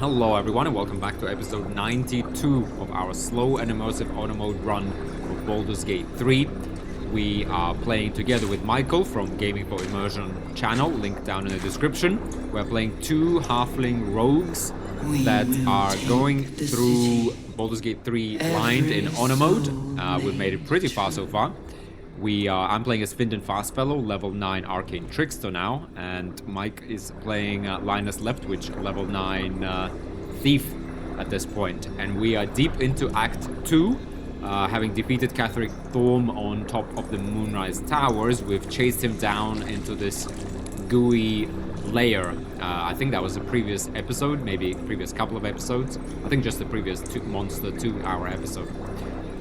Hello everyone and welcome back to episode 92 of our slow and immersive auto mode run of Baldur's Gate 3. We are playing together with Michael from Gaming for Immersion channel, link down in the description. We're playing two halfling rogues that are going through Baldur's Gate 3 blind in auto mode. We've made it pretty far so far. I'm playing as Findon Fastfellow, level 9 Arcane Trickster now, and Mike is playing Linus Leftwich, level 9 Thief at this point. And we are deep into Act 2, having defeated Ketheric Thorm on top of the Moonrise Towers. We've chased him down into this gooey layer. I think that was the previous episode, maybe previous couple of episodes. I think just the previous Monster 2-hour episode.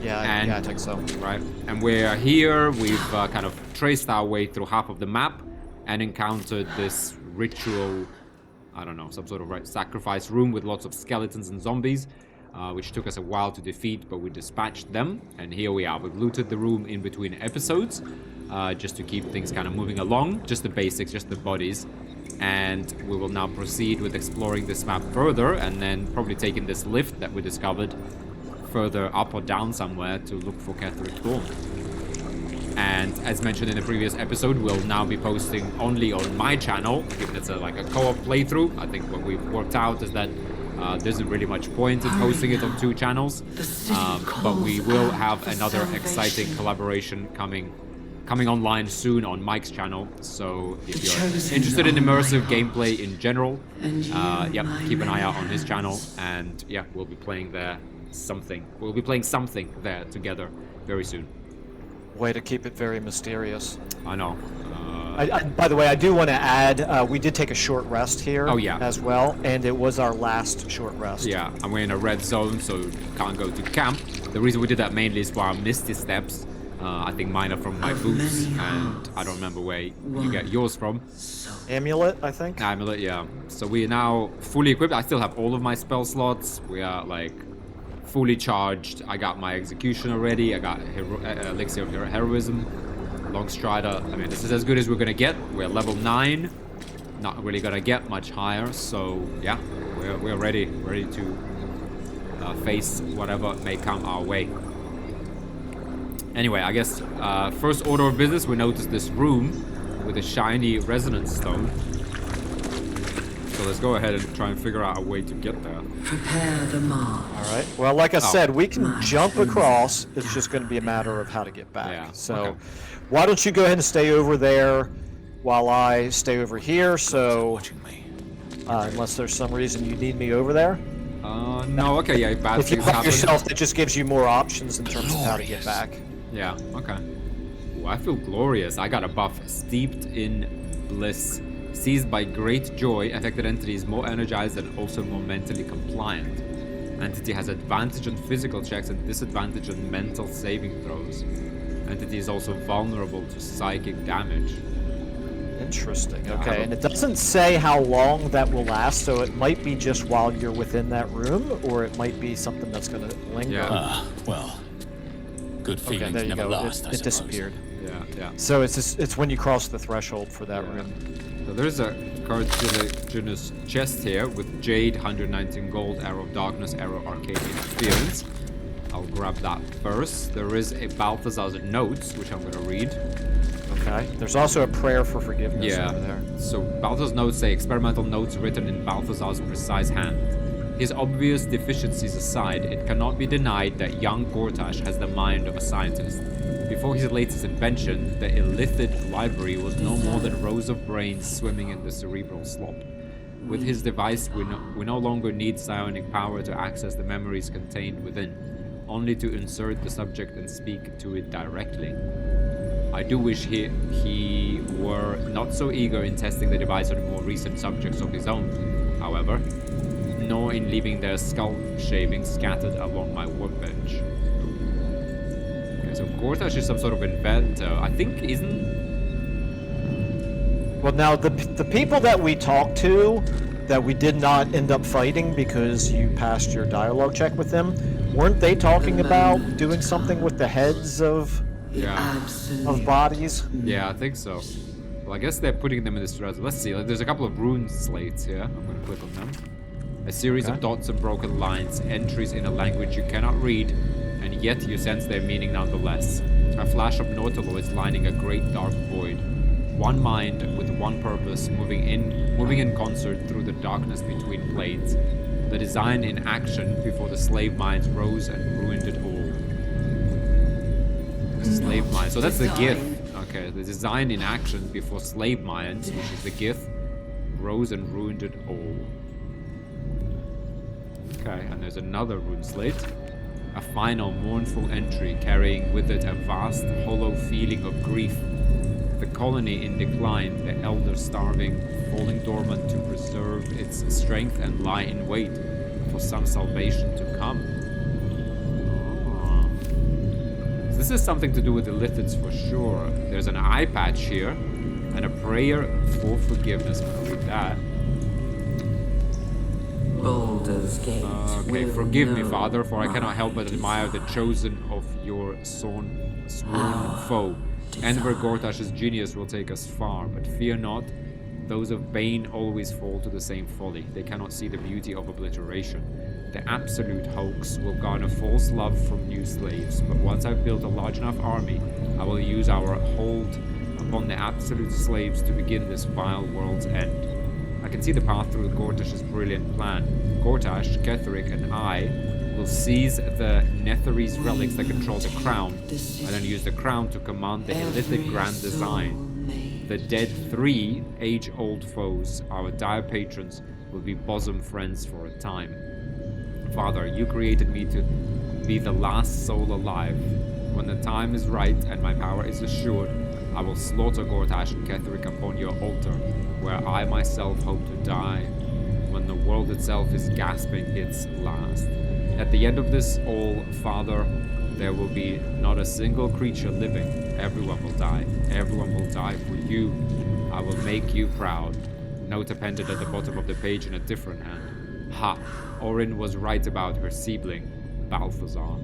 Yeah, I think so. Right, and we're here. We've kind of traced our way through half of the map and encountered this ritual, I don't know, some sort of sacrifice room with lots of skeletons and zombies, which took us a while to defeat, but we dispatched them. And here we are. We've looted the room in between episodes, just to keep things kind of moving along, just the basics, just the bodies. And we will now proceed with exploring this map further, and then probably taking this lift that we discovered further up or down somewhere to look for Ketheric Thorm. And as mentioned in the previous episode, we'll now be posting only on my channel, given it's like a co-op playthrough. I think what we've worked out is that there isn't really much point in posting it on two channels, but we will have another exciting collaboration coming online soon on Mike's channel. So if you're interested in immersive gameplay in general, keep an eye out on his channel, and yeah, we'll be playing something there together very soon. Way to keep it very mysterious. I know. By the way, I do want to add, we did take a short rest here as well, and it was our last short rest. Yeah, and we're in a red zone, so can't go to camp. The reason we did that mainly is for our Misty Steps. I think mine are from my boots, and I don't remember where you get yours from. Amulet, I think? Amulet, yeah. So we are now fully equipped. I still have all of my spell slots. We are like fully charged. I got my execution already. I got elixir of heroism, long strider. I mean, this is as good as we're gonna get. We're level 9, not really gonna get much higher. So yeah, we're ready to face whatever may come our way. Anyway, I guess first order of business, we noticed this room with a shiny resonance stone. So let's go ahead and try and figure out a way to get there. Prepare the march. All right. Well, like I said, we can jump across. It's just going to be a matter of how to get back. Yeah, so okay. Why don't you go ahead and stay over there while I stay over here? So unless there's some reason you need me over there. No, okay, yeah, bad if you things help happen. yourself, that just gives you more options in terms of how to get back. Yeah, okay. Ooh, I feel glorious. I got a buff. Steeped in bliss. Seized by great joy, affected entity is more energized and also more mentally compliant. Entity has advantage on physical checks and disadvantage on mental saving throws. Entity is also vulnerable to psychic damage. Interesting. Okay, and it doesn't say how long that will last, so it might be just while you're within that room, or it might be something that's going to linger. Yeah. Well, good feelings Okay, there you never go. last, I It suppose. disappeared. Yeah. So it's when you cross the threshold for that Yeah. room. So there's a cartilaginous chest here with Jade, 119 gold, Arrow of Darkness, Arrow Arcane Interference. I'll grab that first. There is a Balthazar's Notes, which I'm going to read. Okay. There's also a prayer for forgiveness over there. So Balthazar's notes say experimental notes written in Balthazar's precise hand. His obvious deficiencies aside, it cannot be denied that young Gortash has the mind of a scientist. Before his latest invention, the illithid library was no more than rows of brains swimming in the cerebral slop. With his device, we no longer need psionic power to access the memories contained within, only to insert the subject and speak to it directly. I do wish he were not so eager in testing the device on more recent subjects of his own, however, nor in leaving their skull shavings scattered along my workbench. Okay, so Gortash is some sort of inventor. I think Well, now the people that we talked to that we did not end up fighting because you passed your dialogue check with them, weren't they talking about doing something with the heads of bodies? Yeah, I think so. Well, I guess they're putting them in this strategy. Let's see. There's a couple of rune slates here. I'm going to click on them. A series of dots and broken lines, entries in a language you cannot read, and yet you sense their meaning nonetheless. A flash of nautiloids lining a great dark void. One mind with one purpose, moving in concert through the darkness between planes. The design in action before the slave minds rose and ruined it all. Slave minds. So that's the GIF. Okay, the design in action before slave minds, which is the GIF, rose and ruined it all. Okay, and there's another rune slate. A final mournful entry carrying with it a vast, hollow feeling of grief. The colony in decline, the elder starving, falling dormant to preserve its strength and lie in wait for some salvation to come. Oh. So this is something to do with the lithids for sure. There's an eye patch here and a prayer for forgiveness. I'm gonna read that. Baldur's Gate. Okay, forgive me, Father, for I cannot help but admire the chosen of your sworn foe. Enver Gortash's genius will take us far, but fear not. Those of Bane always fall to the same folly. They cannot see the beauty of obliteration. The absolute hoax will garner false love from new slaves, but once I've built a large enough army, I will use our hold upon the absolute slaves to begin this vile world's end. I can see the path through Gortash's brilliant plan. Gortash, Ketheric, and I will seize the Netherese relics that control the crown, and then use the crown to command the Illithic grand design. The dead 3 age-old foes, our dire patrons, will be bosom friends for a time. Father, you created me to be the last soul alive. When the time is right and my power is assured, I will slaughter Gortash and Ketheric upon your altar, where I myself hope to die, when the world itself is gasping its last. At the end of this all, Father, there will be not a single creature living. Everyone will die. Everyone will die for you. I will make you proud. Note appended at the bottom of the page in a different hand. Ha! Orin was right about her sibling, Balthazar.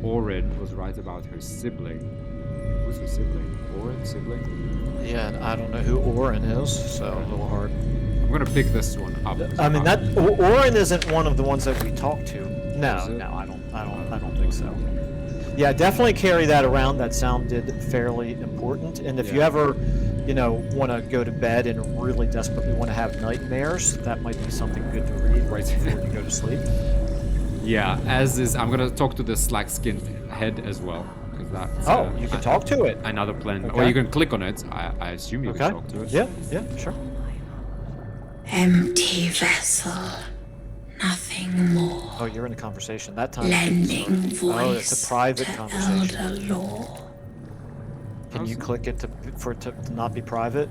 Orin was right about her sibling. Who's her sibling? Orin? Sibling? Yeah, and I don't know who Orin is, so a little hard. I'm gonna pick this one up. I mean, Orin isn't one of the ones that we talked to. No, I don't think so. Yeah, definitely carry that around. That sounded fairly important. And if you ever, want to go to bed and really desperately want to have nightmares, that might be something good to read right before you go to sleep. Yeah, I'm gonna talk to the slack-skinned head as well. That's, you can talk to it. Another plan. Okay. Or you can click on it. I assume you can talk to it. Yeah, sure. Empty vessel, nothing more. Oh, you're in a conversation that time. Lending voice it's a private to conversation. elder law. Can you click it for it to not be private?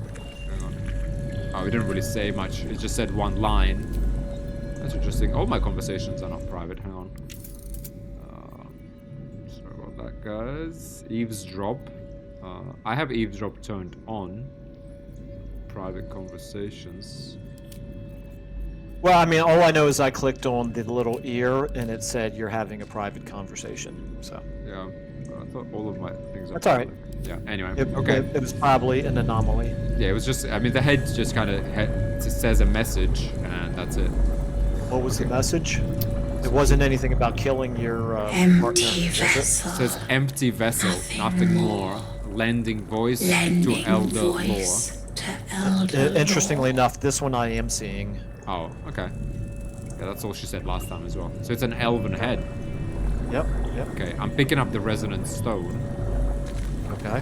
Hang on. Oh, we didn't really say much. It just said one line. That's interesting. All my conversations are not private. Hang on. Sorry about that, guys. Eavesdrop. I have eavesdrop turned on. Private conversations. Well, I mean, all I know is I clicked on the little ear and it said you're having a private conversation. So. Yeah, I thought all of my things are. That's all right. Yeah. Anyway. Okay. It was probably an anomaly. Yeah, it was just. I mean, the head just kind of says a message, and that's it. What was the message? It wasn't anything about killing your Empty partner. vessel. It says empty vessel, nothing more. Lending voice to elder lore. Interestingly enough, this one I am seeing. Oh, okay. Yeah, that's all she said last time as well. So it's an elven head. Yep. Okay, I'm picking up the resonant stone. Okay.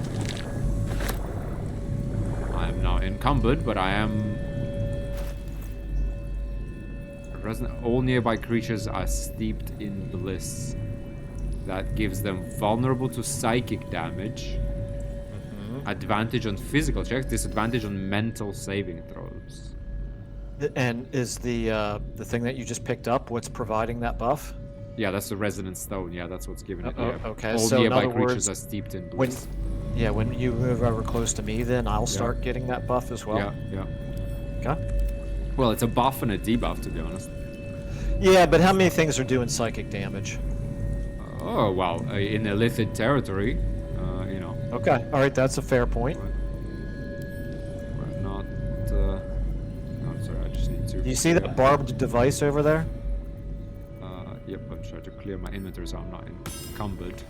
I am now encumbered, but I am... All nearby creatures are steeped in bliss. That gives them vulnerable to psychic damage. Advantage on physical checks, disadvantage on mental saving throws. And is the thing that you just picked up what's providing that buff? Yeah, that's the resonant stone. Yeah, that's what's giving it. Okay, All so in nearby other creatures words, are steeped in bliss. When you move over close to me, then I'll start getting that buff as well. Yeah. Okay. Well, it's a buff and a debuff, to be honest. Yeah, but how many things are doing psychic damage? Oh, well, in Illithid territory, Okay, alright, that's a fair point. We're not... I'm sorry, I just need to... You see that barbed device over there? Yep, I'm trying to clear my inventory so I'm not encumbered.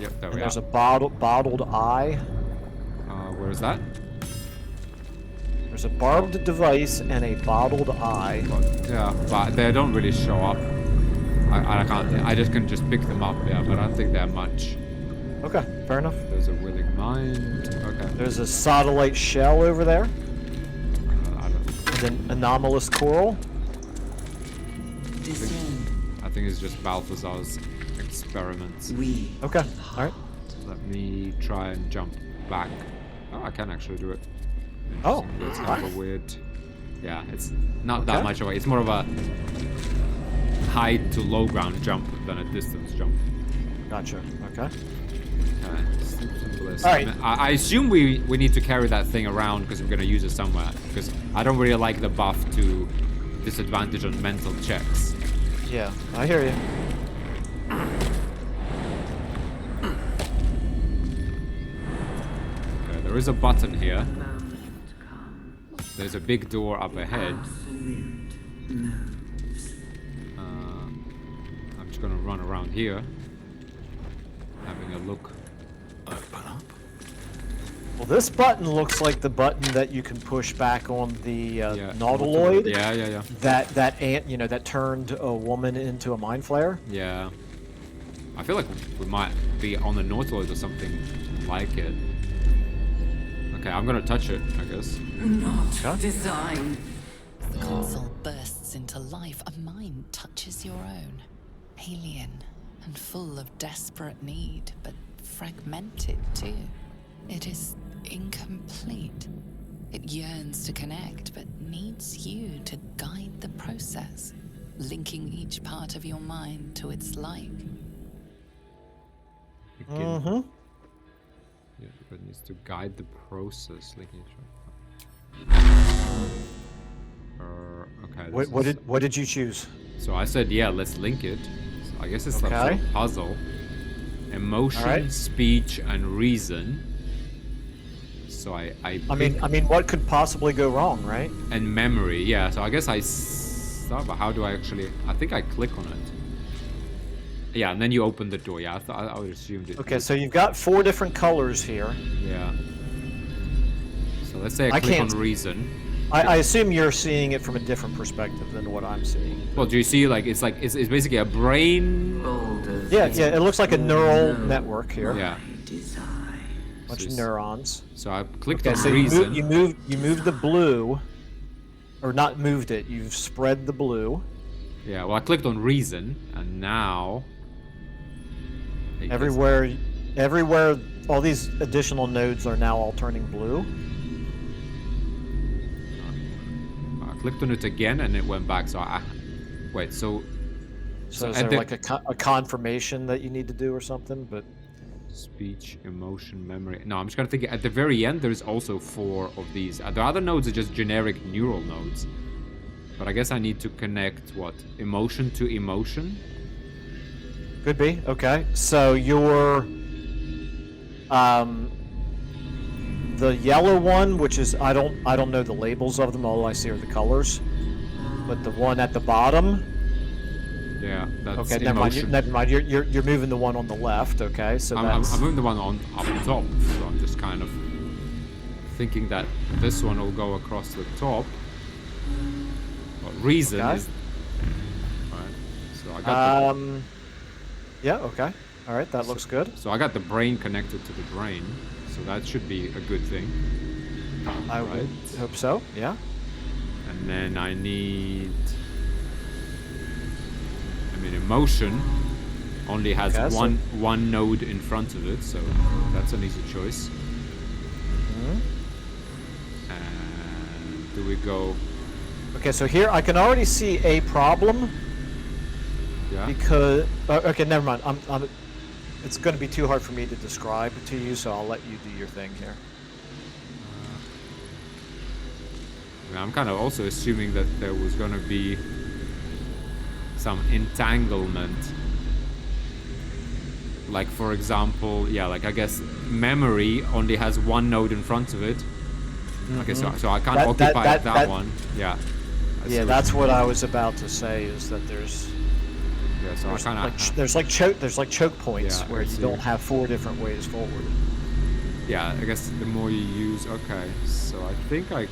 Yep, there And we there's are. a bottled eye. Where is that? There's a barbed device and a bottled eye. Yeah, but they don't really show up. I can't. I just can just pick them up. Yeah, but I don't think they're much. Okay, fair enough. There's a willing mind. Okay. There's a satellite shell over there. I don't. And an anomalous coral. I think it's just Balthazar's experiments. Okay, alright. Let me try and jump back. Oh, I can actually do it. Oh, It's kind of a weird. Yeah, it's not that Okay. much away. It's more of a high to low ground jump than a distance jump. gotcha. Okay. Simplest. All right. I assume we need to carry that thing around because we're gonna use it somewhere. Because I don't really like the buff to disadvantage on mental checks. Yeah, I hear you. Okay, there is a button here. There's a big door up ahead. I'm just gonna run around here, having a look. Open up. Well, this button looks like the button that you can push back on the Yeah, nautiloid. Yeah. That ant, that turned a woman into a mind flayer. Yeah. I feel like we might be on the nautiloid or something like it. Okay, I'm gonna touch it, I guess. Not design. The console bursts into life. A mind touches your own. Alien and full of desperate need, but fragmented too. It is incomplete. It yearns to connect, but needs you to guide the process, linking each part of your mind to its like. Mm-hmm. Yeah, but needs to guide the process. Like, okay. this is- What did you choose? So I said, yeah, let's link it. So I guess it's some sort Okay. of puzzle. Emotion, Alright. speech, and reason. So I I mean, what could possibly go wrong, right? and memory. Yeah. So I guess I start. But how do I actually? I think I click on it. Yeah, and then you open the door. Yeah, I would assume it. Okay, so you've got 4 different colors here. Yeah. So let's say I I click on can't- reason. I assume you're seeing it from a different perspective than what I'm seeing. Well, do you see? Like it's basically a brain. Yeah, it looks like a neural network here. Yeah. Bunch So of it's- neurons. So I clicked Okay, on so reason. you moved the blue, or not moved it. You've spread the blue. Yeah. Well, I clicked on reason, and now. I guess- Everywhere, all these additional nodes are now all turning blue. I clicked on it again, and it went back. So wait. So So is at there the- like a confirmation that you need to do or something? But speech, emotion, memory. No, I'm just gonna think. At the very end, there's also 4 of these. The other nodes are just generic neural nodes. But I guess I need to connect what emotion to emotion. could be. Okay. So your the yellow one, which is I don't know the labels of them. All I see are the colors. But the one at the bottom. Yeah, that's Okay, never mind. emotion. Never mind. You're moving the one on the left. Okay, so I'm that's moving the one on up top, so I'm just kind of thinking that this one will go across the top. But reason Okay. is right. So I got Yeah. Okay. All right. That looks good. so I got the brain connected to the brain, so that should be a good thing. I would Right. hope so. Yeah. And then I need. I mean, emotion only has Okay, so- one node in front of it, so that's an easy choice. And do we go? Okay. So here I can already see a problem Yeah. because okay, never mind. It's going to be too hard for me to describe to you, so I'll let you do your thing here. I mean, I'm kind of also assuming that there was going to be some entanglement. Like, for example, yeah, like I guess memory only has one node in front of it. Okay, so I can't That- occupy that- that that- one. Yeah. Yeah, that's what I was about to say. Is that there's Yeah, so I there's kind like, of... there's like choke points Yeah, where I you see. don't have 4 different ways forward. Yeah, I guess the more you use... Okay, so I think I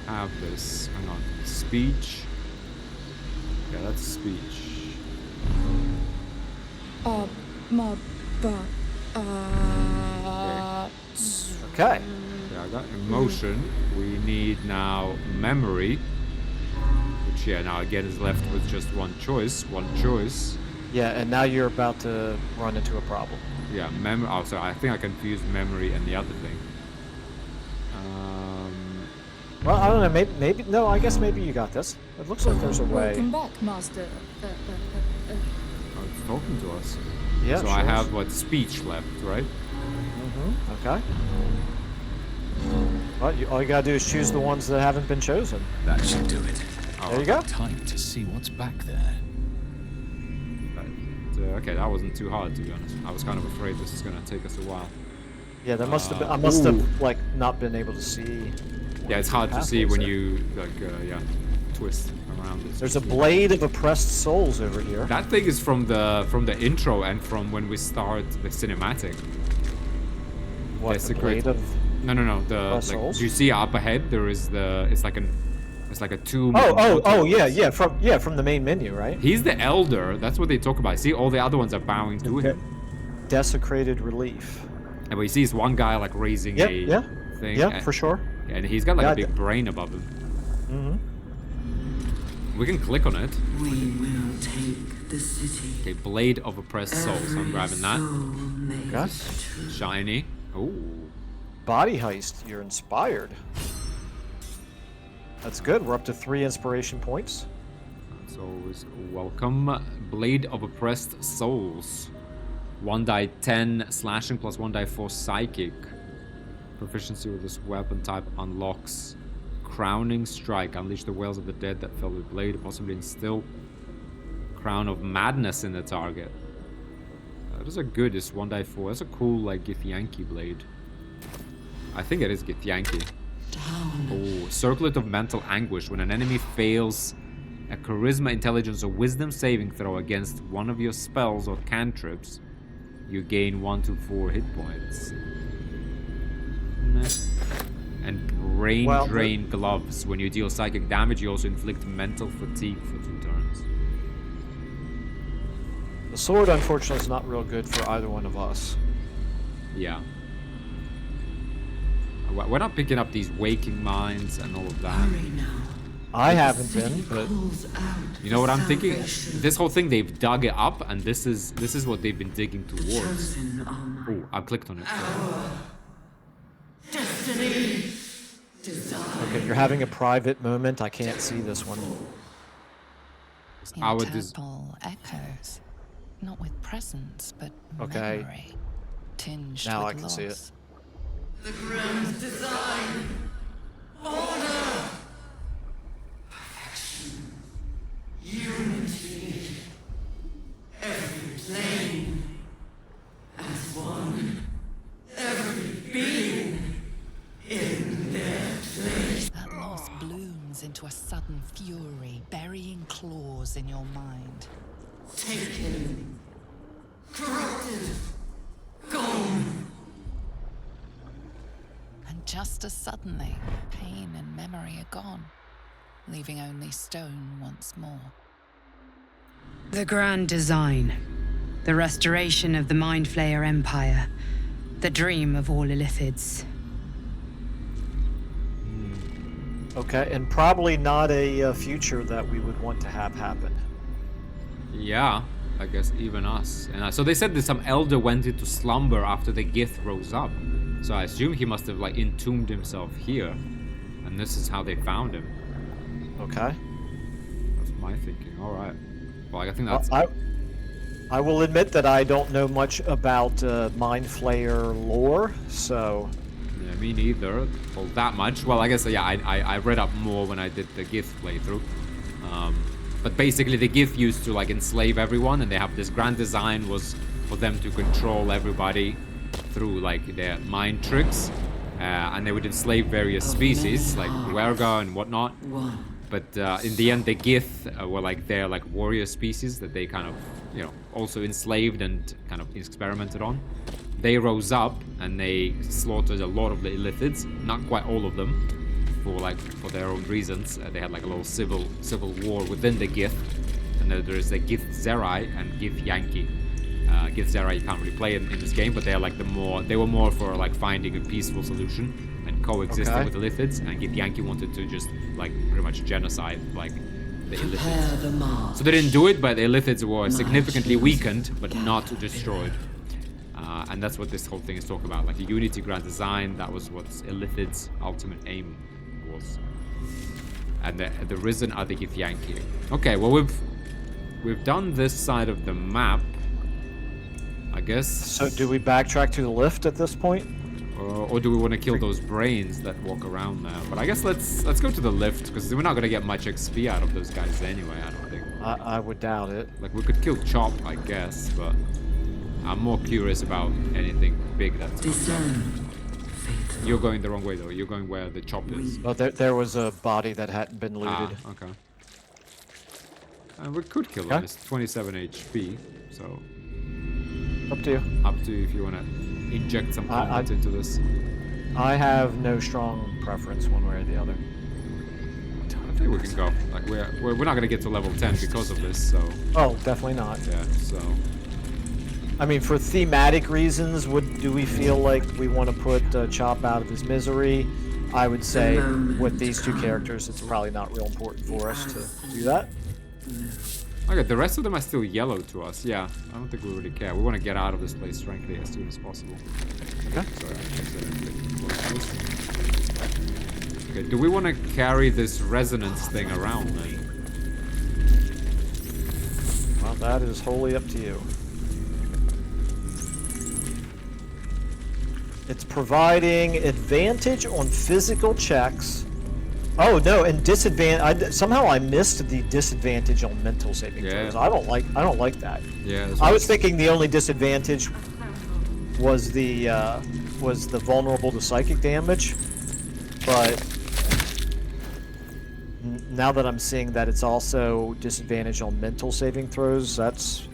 have this. Hang on. Speech. Yeah, that's speech. Okay. Yeah, I got emotion. We need now memory. Which, yeah, now again is left with just one choice. One choice. Yeah, and now you're about to run into a problem. Yeah, memory. Oh, so I think I confused memory and the other thing. Well, I don't know. Maybe no. I guess maybe you got this. It looks like there's a way. Welcome back, Master. Oh, it's talking to us. Yeah. So sure I is. have what speech left, right? Okay. Well, all you gotta do is choose the ones that haven't been chosen. That should do it. There you go. Time to see what's back there. Okay, that wasn't too hard to be honest. I was kind of afraid this is gonna take us a while. Yeah, there must have been. I must have like not been able to see. Yeah, it's hard to see pathways when there. you like twist around it. There's a blade of oppressed souls over here. That thing is from the intro and from when we start the cinematic. What? A Desecrate. blade of. No. The Oppressed like, souls? do you see up ahead? There is the. It's like a tomb. Oh, yeah, from the main menu, right? He's the elder. That's what they talk about. See, all the other ones are bowing to him. Desecrated relief. And we see this one guy like raising Yep, a yeah, thing. yeah, and, for sure. And he's got like Yeah, a big brain above him. Mm-hmm. We can click on it. We will take the city. Okay, blade of oppressed souls. I'm grabbing that. Okay. Shiny. Oh. Body heist. You're inspired. That's good. We're up to 3 inspiration points. That's always welcome. Blade of oppressed souls. 1 die 10 slashing plus 1 die 4 psychic. Proficiency with this weapon type unlocks crowning strike. Unleash the wails of the dead that fell with blade. Possibly instill crown of madness in the target. That is a good. It's 1 die 4. That's a cool like Githyanki blade. I think it is Githyanki. Oh, circlet of mental anguish. When an enemy fails a charisma, intelligence, or wisdom saving throw against one of your spells or cantrips, you gain 1 to 4 hit points. And brain drain gloves. When you deal psychic damage, you also inflict mental fatigue for 2 turns. The sword, unfortunately, is not real good for either one of us. Yeah. We're not picking up these waking minds and all of that. Hurry now. I haven't been, but Calls out You know what I'm thinking? salvation. This whole thing, they've dug it up, and this is what they've been digging towards. Chosen are my Oh, I clicked on it. destiny. Desire. okay, you're having a private moment. I can't see this one. Our des- Interpol echoes, not with presence, but Okay. memory, tinged Now with I can loss. see it. The grand design. Order. Perfection. Unity. Every plane. As one. Every being. In their place. That loss blooms into a sudden fury, burying claws in your mind. Taken. Corrupted. Gone. And just as suddenly, pain and memory are gone, leaving only stone once more. The grand design. The restoration of the Mind Flayer Empire. The dream of all Illithids. Okay, and probably not a future that we would want to have happen. Yeah, I guess even us. And so they said that some elder went into slumber after the Gith rose up. So I assume he must have like entombed himself here, and this is how they found him. Okay. That's my thinking. All right. Well, I think that's. I will admit that I don't know much about Mind Flayer lore, so Yeah, me neither. Well, that much. Well, I guess yeah. I read up more when I did the Gith playthrough. But basically, the Gith used to like enslave everyone, and they have this grand design was for them to control everybody through like their mind tricks, and they would enslave various species like Huerga and whatnot. But in the end, the Gith were like their like warrior species that they kind of, you know, also enslaved and kind of experimented on. They rose up and they slaughtered a lot of the Illithids, not quite all of them, for their own reasons. They had like a little civil war within the Gith, and there's the Gith Zerai and Gith Yankee. Gith Zerai you can't really play in this game, but they were more for like finding a peaceful solution and coexisting with the Illithids, and Gith Yankee wanted to just like pretty much genocide like the Illithids. So they didn't do it, but the Illithids were significantly weakened, but not destroyed. And that's what this whole thing is talking about, like a unity grand design. That was what Illithid's ultimate aim was. And the Risen are the Gith Yankee. Okay, well we've done this side of the map, I guess. So do we backtrack to the lift at this point? Or do we want to kill those brains that walk around there? But I guess let's go to the lift, because we're not gonna get much XP out of those guys anyway. I don't think. I would doubt it. Like we could kill Chop, I guess, but I'm more curious about anything big that's going on. You're going the wrong way though. You're going where the Chop is. Well, there was a body that hadn't been looted. Okay. We could kill him. It's 27 HP, so Up to you. up to you if you want to inject some combat into this. I have no strong preference one way or the other. I think we can go. Like we're not gonna get to level 10 because of this, so Oh, definitely not. yeah. So I mean, for thematic reasons, do we feel like we want to put Chop out of his misery? I would say with these two characters, it's probably not real important for us to do that. okay, the rest of them are still yellow to us. Yeah, I don't think we really care. We want to get out of this place, frankly, as soon as possible. Okay. Sorry, I accidentally closed this. Okay, do we want to carry this resonance thing around then? Well, that is wholly up to you. It's providing advantage on physical checks. Oh no, and disadvantage. Somehow I missed the disadvantage on mental saving throws. I don't like that. Yeah. I was thinking the only disadvantage was the vulnerable to psychic damage, but now that I'm seeing that it's also disadvantage on mental saving throws, that's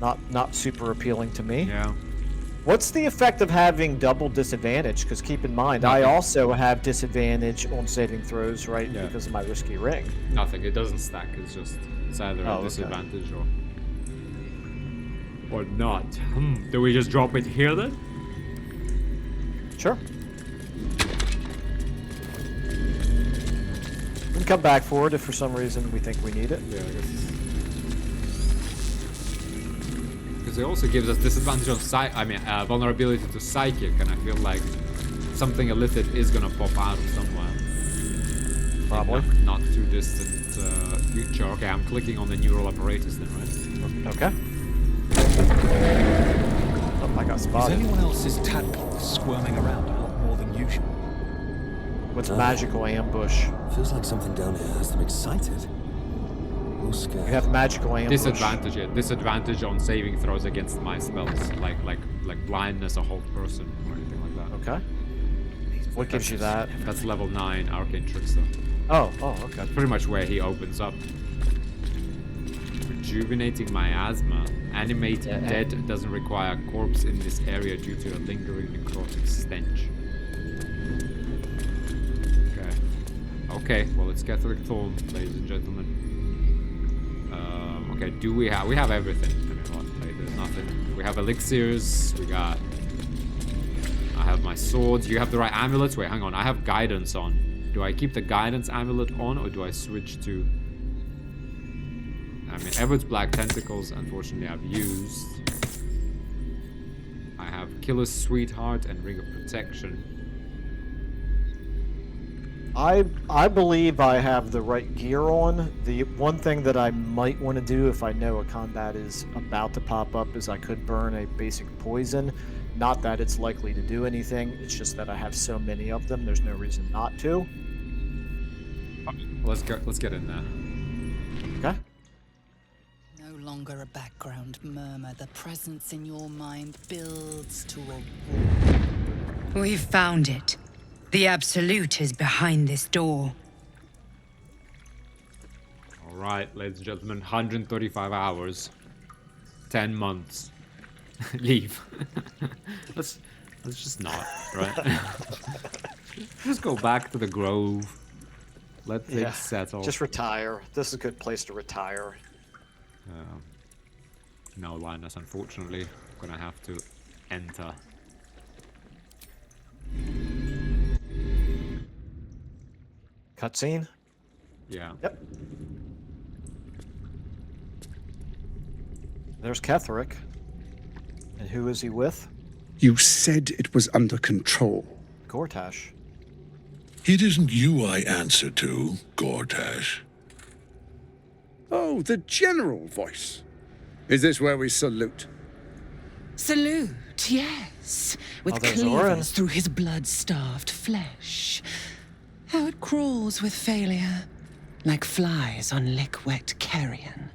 not super appealing to me. Yeah. What's the effect of having double disadvantage? Because keep in mind, I also have disadvantage on saving throws, right? Yeah. Because of my risky ring. Nothing. It doesn't stack. It's either a disadvantage or not. Do we just drop it here then? Sure. We can come back for it if for some reason we think we need it. Yeah, I guess. Because it also gives us disadvantage on vulnerability to psychic, and I feel like something Illithid is gonna pop out of somewhere. Probably. Not too distant future. Okay, I'm clicking on the neural apparatus then, right? Okay. Oh, I got Is spotted. anyone else's tadpole squirming around a lot more than usual? What's magical ambush? Feels like something down here has them excited. Or scared. You have magical ambush. Disadvantage, yeah. Disadvantage on saving throws against my spells, like blindness or hold person or anything like that. Okay. What gives you that? That's level 9 arcane trickster. Oh, okay. That's pretty much where he opens up. Rejuvenating miasma. Animating dead doesn't require corpse in this area due to a lingering necrotic stench. Okay, well it's Ketheric Thorm, ladies and gentlemen. Okay, do we have everything? I mean, what? Like, there's nothing. We have elixirs. I have my swords. You have the right amulets. Wait, hang on. I have guidance on. Do I keep the guidance amulet on, or do I switch to? I mean, Everett's Black Tentacles. Unfortunately, I've used. I have Killer's Sweetheart and Ring of Protection. I believe I have the right gear on. The one thing that I might want to do if I know a combat is about to pop up is I could burn a basic poison. Not that it's likely to do anything, it's just that I have so many of them, there's no reason not to. Let's get in there. Okay. No longer a background murmur, the presence in your mind builds to a roar. We've found it. The Absolute is behind this door. Alright, ladies and gentlemen, 135 hours. 10 months. Leave. let's just not, right? Just go back to the Grove. Let things settle. Just retire. This is a good place to retire. No, Linus, unfortunately, I'm gonna have to enter. Cutscene? Yeah. Yep. There's Ketheric. And who is he with? You said it was under control. Gortash. It isn't you I answer to, Gortash. Oh, the general voice. Is this where we salute? Salute, yes. With there's cleavers Orin. through his blood-starved flesh. How it crawls with failure, like flies on lick-wet carrion.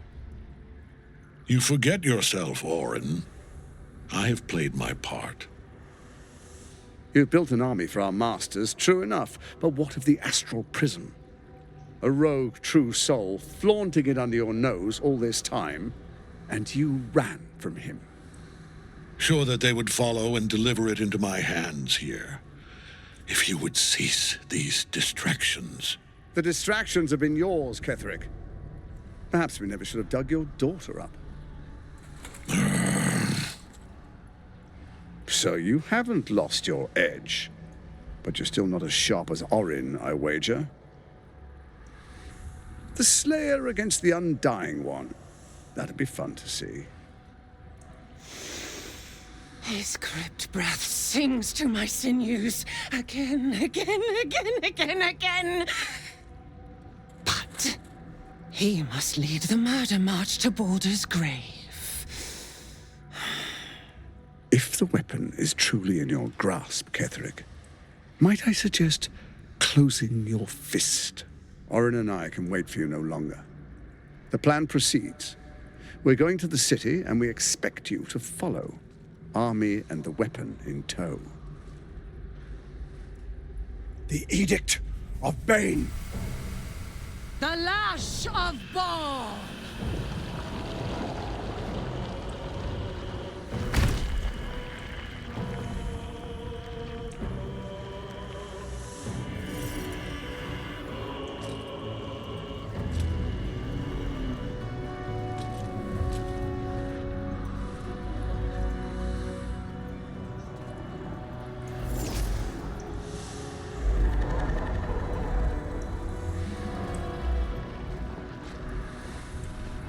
You forget yourself, Orin. I have played my part. You've built an army for our masters, true enough. But what of the astral prism? A rogue true soul flaunting it under your nose all this time, and you ran from him. Sure that they would follow and deliver it into my hands here. If you would cease these distractions. The distractions have been yours, Ketheric. Perhaps we never should have dug your daughter up. So you haven't lost your edge, but you're still not as sharp as Orin, I wager. The Slayer against the Undying One. That'd be fun to see. His crypt breath sings to my sinews again. But he must lead the murder march to Baldur's grave. If the weapon is truly in your grasp, Ketheric, might I suggest closing your fist? Orin and I can wait for you no longer. The plan proceeds. We're going to the city, and we expect you to follow. Army and the weapon in tow. The Edict of Bane. The Lash of Baal!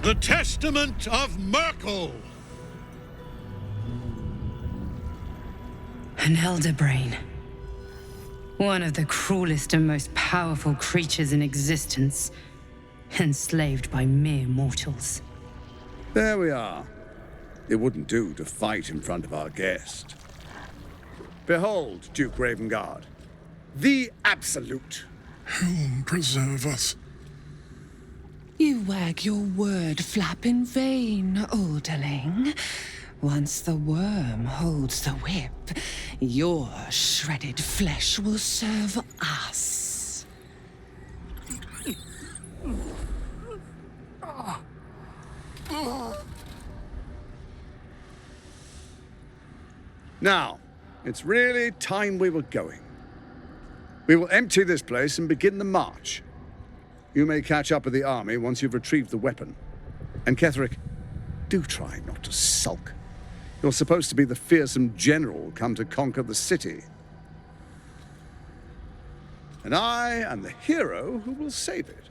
The Testament of Merkel! An elder brain. One of the cruelest and most powerful creatures in existence. Enslaved by mere mortals. There we are. It wouldn't do to fight in front of our guest. Behold, Duke Ravengard. The Absolute. Whom preserve us? You wag your word flap in vain, Alderling. Once the worm holds the whip, your shredded flesh will serve us. Now, it's really time we were going. We will empty this place and begin the march. You may catch up with the army once you've retrieved the weapon. And Ketheric, do try not to sulk. You're supposed to be the fearsome general come to conquer the city. And I am the hero who will save it.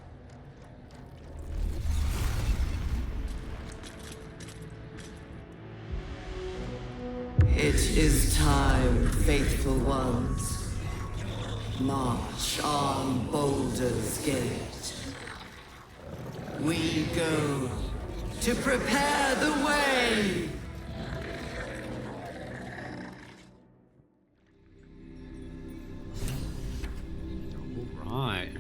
It is time, faithful ones. March on Baldur's Gate. We go to prepare the way. Right.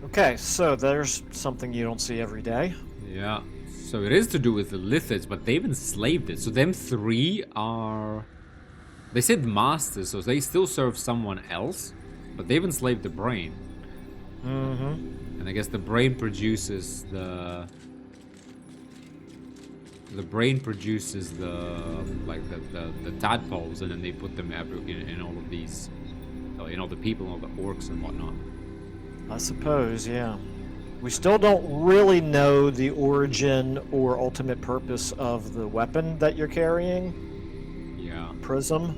Okay, so there's something you don't see every day. Yeah. So it is to do with the Lithids, but they've enslaved it. So them three are They said masters, so they still serve someone else, but they've enslaved the brain. Mm-hmm. And I guess the brain produces the... The brain produces the tadpoles, and then they put them in all of these, in all the people, and all the orcs and whatnot. I suppose, yeah. We still don't really know the origin or ultimate purpose of the weapon that you're carrying. Yeah. Prism.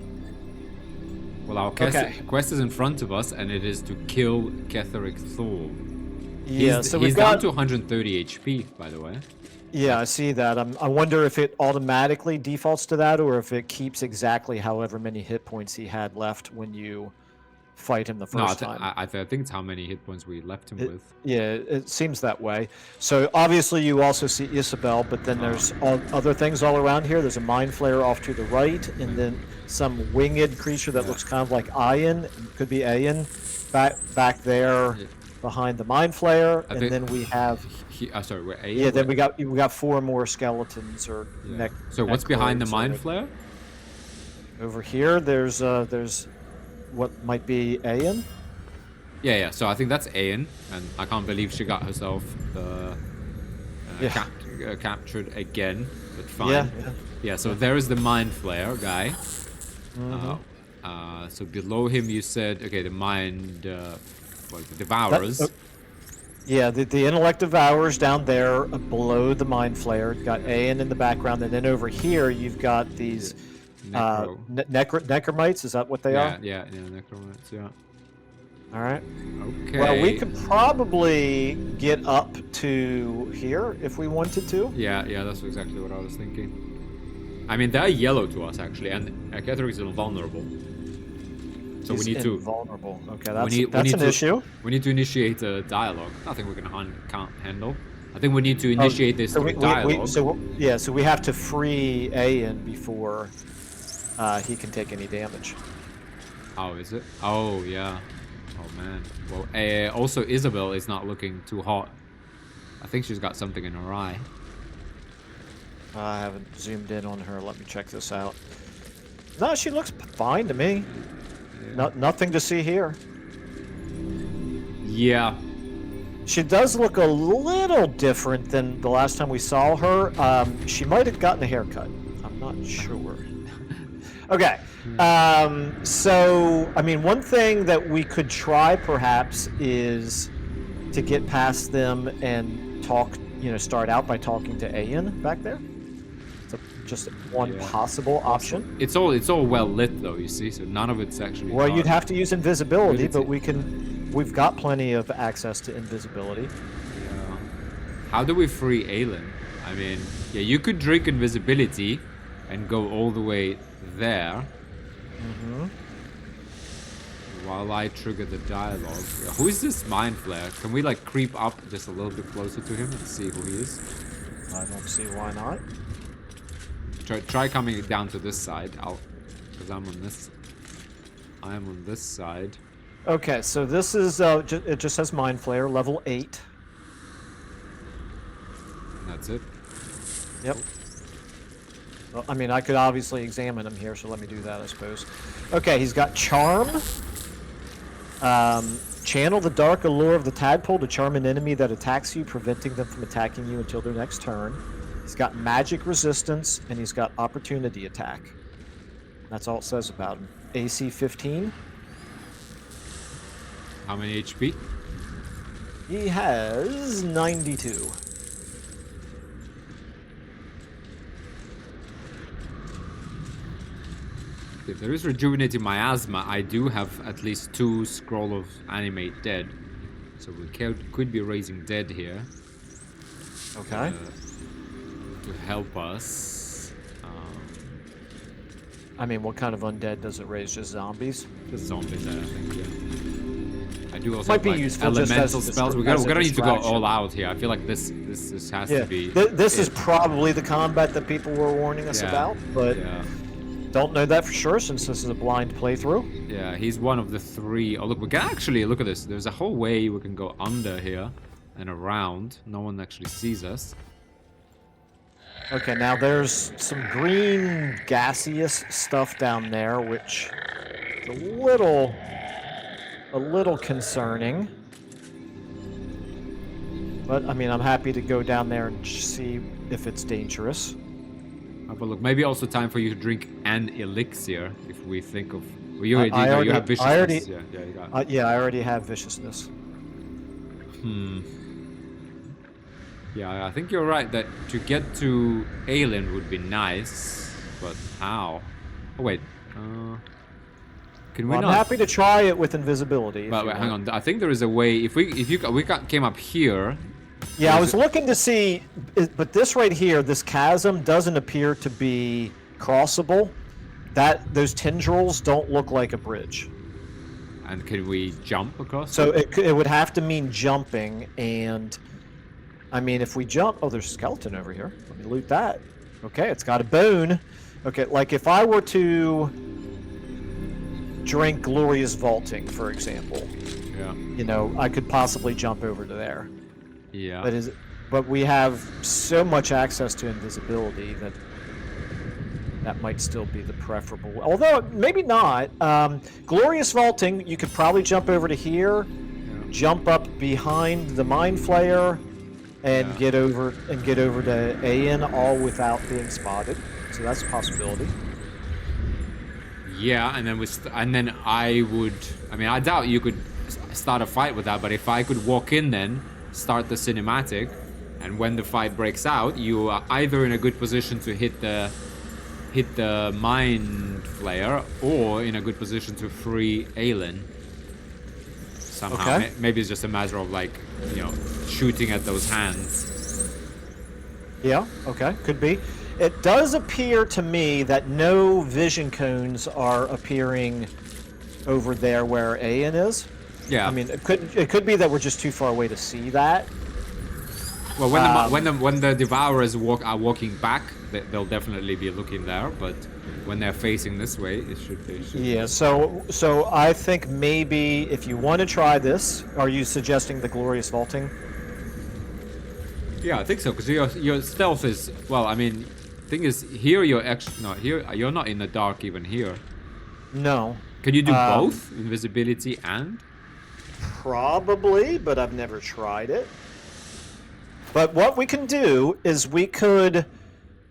Well, our quest is in front of us, and it is to kill Ketheric Thorm. Yeah, so he's down to 130 HP, by the way. Yeah, I see that. I wonder if it automatically defaults to that, or if it keeps exactly however many hit points he had left when you fight him the first time. I think it's how many hit points we left him with. Yeah, it seems that way. So obviously you also see Isabel, but then there's other things all around here. There's a mind flayer off to the right, and then some winged creature that looks kind of like Ian, could be Ayan, back there behind the mind flayer, and then we have. Sorry, we're Ayan. Yeah, then we got 4 more skeletons or neck. So what's behind the mind flayer? Over here, there's what might be Ayan. Yeah. So I think that's Ayan, and I can't believe she got herself captured again. But fine. Yeah. So there is the mind flayer guy. Mm-hmm. So below him, you said the mind, the devourers. The intellect devours down there below the mind flayer. Got Ayan in the background, and then over here you've got these necromites. Is that what they are? Yeah, necromites. Yeah. All right. Okay. Well, we could probably get up to here if we wanted to. Yeah, that's exactly what I was thinking. I mean, they're yellow to us actually, and Ketheric is invulnerable. So we need to invulnerable. Okay, that's an issue. We need to initiate a dialogue. Nothing we can't handle. I think we need to initiate this through dialogue. So we have to free Ayan before he can take any damage. Oh, is it? Oh, yeah. Oh man. Well, also Isabel is not looking too hot. I think she's got something in her eye. I haven't zoomed in on her. Let me check this out. No, she looks fine to me. Nothing to see here. Yeah. She does look a little different than the last time we saw her. She might have gotten a haircut. I'm not sure. Okay. So, I mean, one thing that we could try perhaps is to get past them and talk, start out by talking to Ayan back there. Just one possible option. It's all well lit though, you see, so none of it's actually. Well, you'd have to use invisibility, but we've got plenty of access to invisibility. Yeah. How do we free Aylin? I mean, you could drink invisibility and go all the way there. Mm-hmm. While I trigger the dialogue. Who is this mind flare? Can we creep up just a little bit closer to him and see who he is? I don't see why not. Try coming down to this side. Because I'm on this. I am on this side. Okay, so this is it just says Mind Flayer, level 8. That's it. Yep. Well, I mean, I could obviously examine him here, so let me do that, I suppose. Okay, he's got Charm. Channel the dark allure of the tadpole to charm an enemy that attacks you, preventing them from attacking you until their next turn. He's got magic resistance, and he's got opportunity attack. That's all it says about him. AC 15. How many HP? He has 92. If there is rejuvenating miasma, I do have at least 2 scroll of animate dead. So we could be raising dead here. Okay. To help us. I mean, what kind of undead does it raise? Just zombies? Just zombies, I think, yeah. I do also might have, be useful elemental just as spells. We're gonna need to go all out here. I feel like this has to be. This is probably the combat that people were warning us about, but don't know that for sure since this is a blind playthrough. Yeah, he's one of the 3. Oh, look, we can actually look at this. There's a whole way we can go under here and around. No one actually sees us. Okay, now there's some green gaseous stuff down there, which is a little concerning. But I mean, I'm happy to go down there and see if it's dangerous. Have a look. Maybe also time for you to drink an elixir if we think of. Well, you I already, you have viciousness. yeah, You got. yeah, I already have viciousness. Yeah, I think you're right that to get to Aelin would be nice, but how? Oh wait, can we Well, not? I'm happy to try it with invisibility. But wait, hang on. I think there is a way. If we came up here. Yeah, I was looking to see, but this right here, this chasm doesn't appear to be crossable. Those tendrils don't look like a bridge. And can we jump across? So it would have to mean jumping, and I mean, if we jump... Oh, there's a skeleton over here. Let me loot that. Okay, it's got a bone. Okay, like if I were to drink Glorious Vaulting, for example, yeah, you know, I could possibly jump over to there. Yeah. But we have so much access to invisibility that might still be the preferable. Although, maybe not. Glorious Vaulting, you could probably jump over to here, jump up behind the Mind Flayer, and get over to Aeon all without being spotted. So that's a possibility. Yeah, and then I would. I mean, I doubt you could start a fight with that. But if I could walk in, then start the cinematic, and when the fight breaks out, you are either in a good position to hit the Mind Flayer, or in a good position to free Aelin. Somehow, Okay. Maybe it's just a matter of like, you know, shooting at those hands. Yeah, okay, could be. It does appear to me that no vision cones are appearing over there where Aeon is. Yeah. I mean, it could be that we're just too far away to see that. Well, when the Devourers are walking back, they'll definitely be looking there. But when they're facing this way, it should be. Yeah. So I think maybe if you want to try this, are you suggesting the Glorious Vaulting? Yeah, I think so. Because your stealth is, well, I mean, thing is here you're not in the dark even here. No. Can you do both invisibility and? Probably, but I've never tried it. But what we can do is we could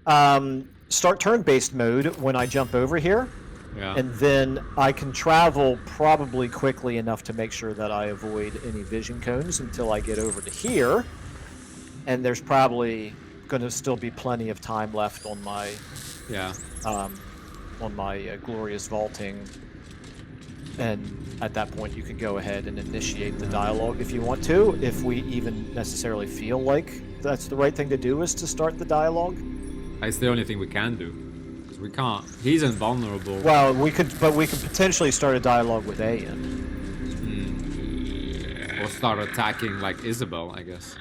start turn-based mode when I jump over here. Yeah. And then I can travel probably quickly enough to make sure that I avoid any vision cones until I get over to here. And there's probably going to still be plenty of time left on my Glorious Vaulting. And at that point, you can go ahead and initiate the dialogue if you want to. If we even necessarily feel like that's the right thing to do, is to start the dialogue. It's the only thing we can do. Because we can't. He's invulnerable. Well, we could potentially start a dialogue with Aeon. Or start attacking like Isabel, I guess.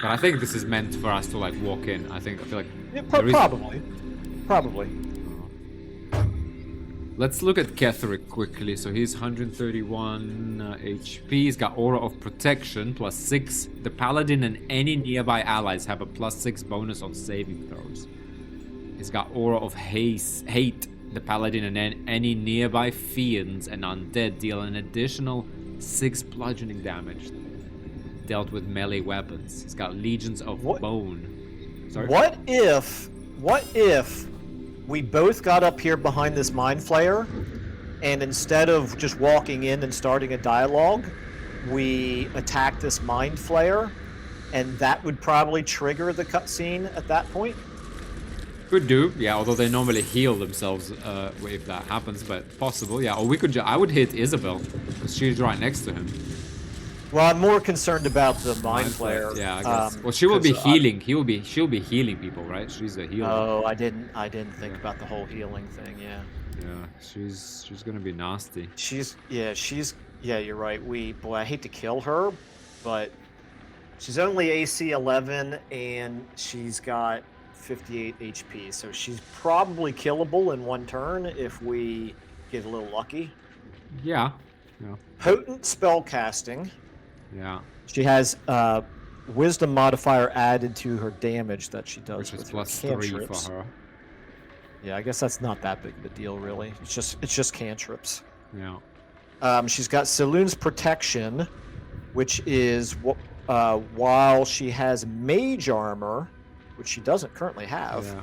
But I think this is meant for us to like walk in. I feel like. Yeah, probably. Let's look at Ketheric quickly. So he's 131 HP. He's got Aura of Protection +6. The Paladin and any nearby allies have a +6 bonus on saving throws. He's got Aura of Hate. The Paladin and any nearby fiends and undead deal an additional 6 bludgeoning damage. Dealt with melee weapons. He's got Legions of Bone. Sorry? What if we both got up here behind this Mind Flayer, and instead of just walking in and starting a dialogue, we attack this Mind Flayer, and that would probably trigger the cutscene at that point? Could do, yeah, although they normally heal themselves if that happens, but possible, yeah. Or we could I would hit Isabel, because she's right next to him. Well, I'm more concerned about the Mind Flayer. Yeah, I guess. Well, she will be healing. She'll be healing people, right? She's a healer. Oh, I didn't think about the whole healing thing. Yeah. Yeah, she's gonna be nasty. Yeah, you're right. I hate to kill her, but she's only AC 11 and she's got 58 HP, so she's probably killable in one turn if we get a little lucky. Yeah. Potent spell casting. Yeah. She has wisdom modifier added to her damage that she does Which is with plus her 3 cantrips. for her. Yeah, I guess that's not that big of a deal, really. It's just cantrips. Yeah. She's got Saloon's Protection, which is while she has Mage Armor, which she doesn't currently have. Yeah.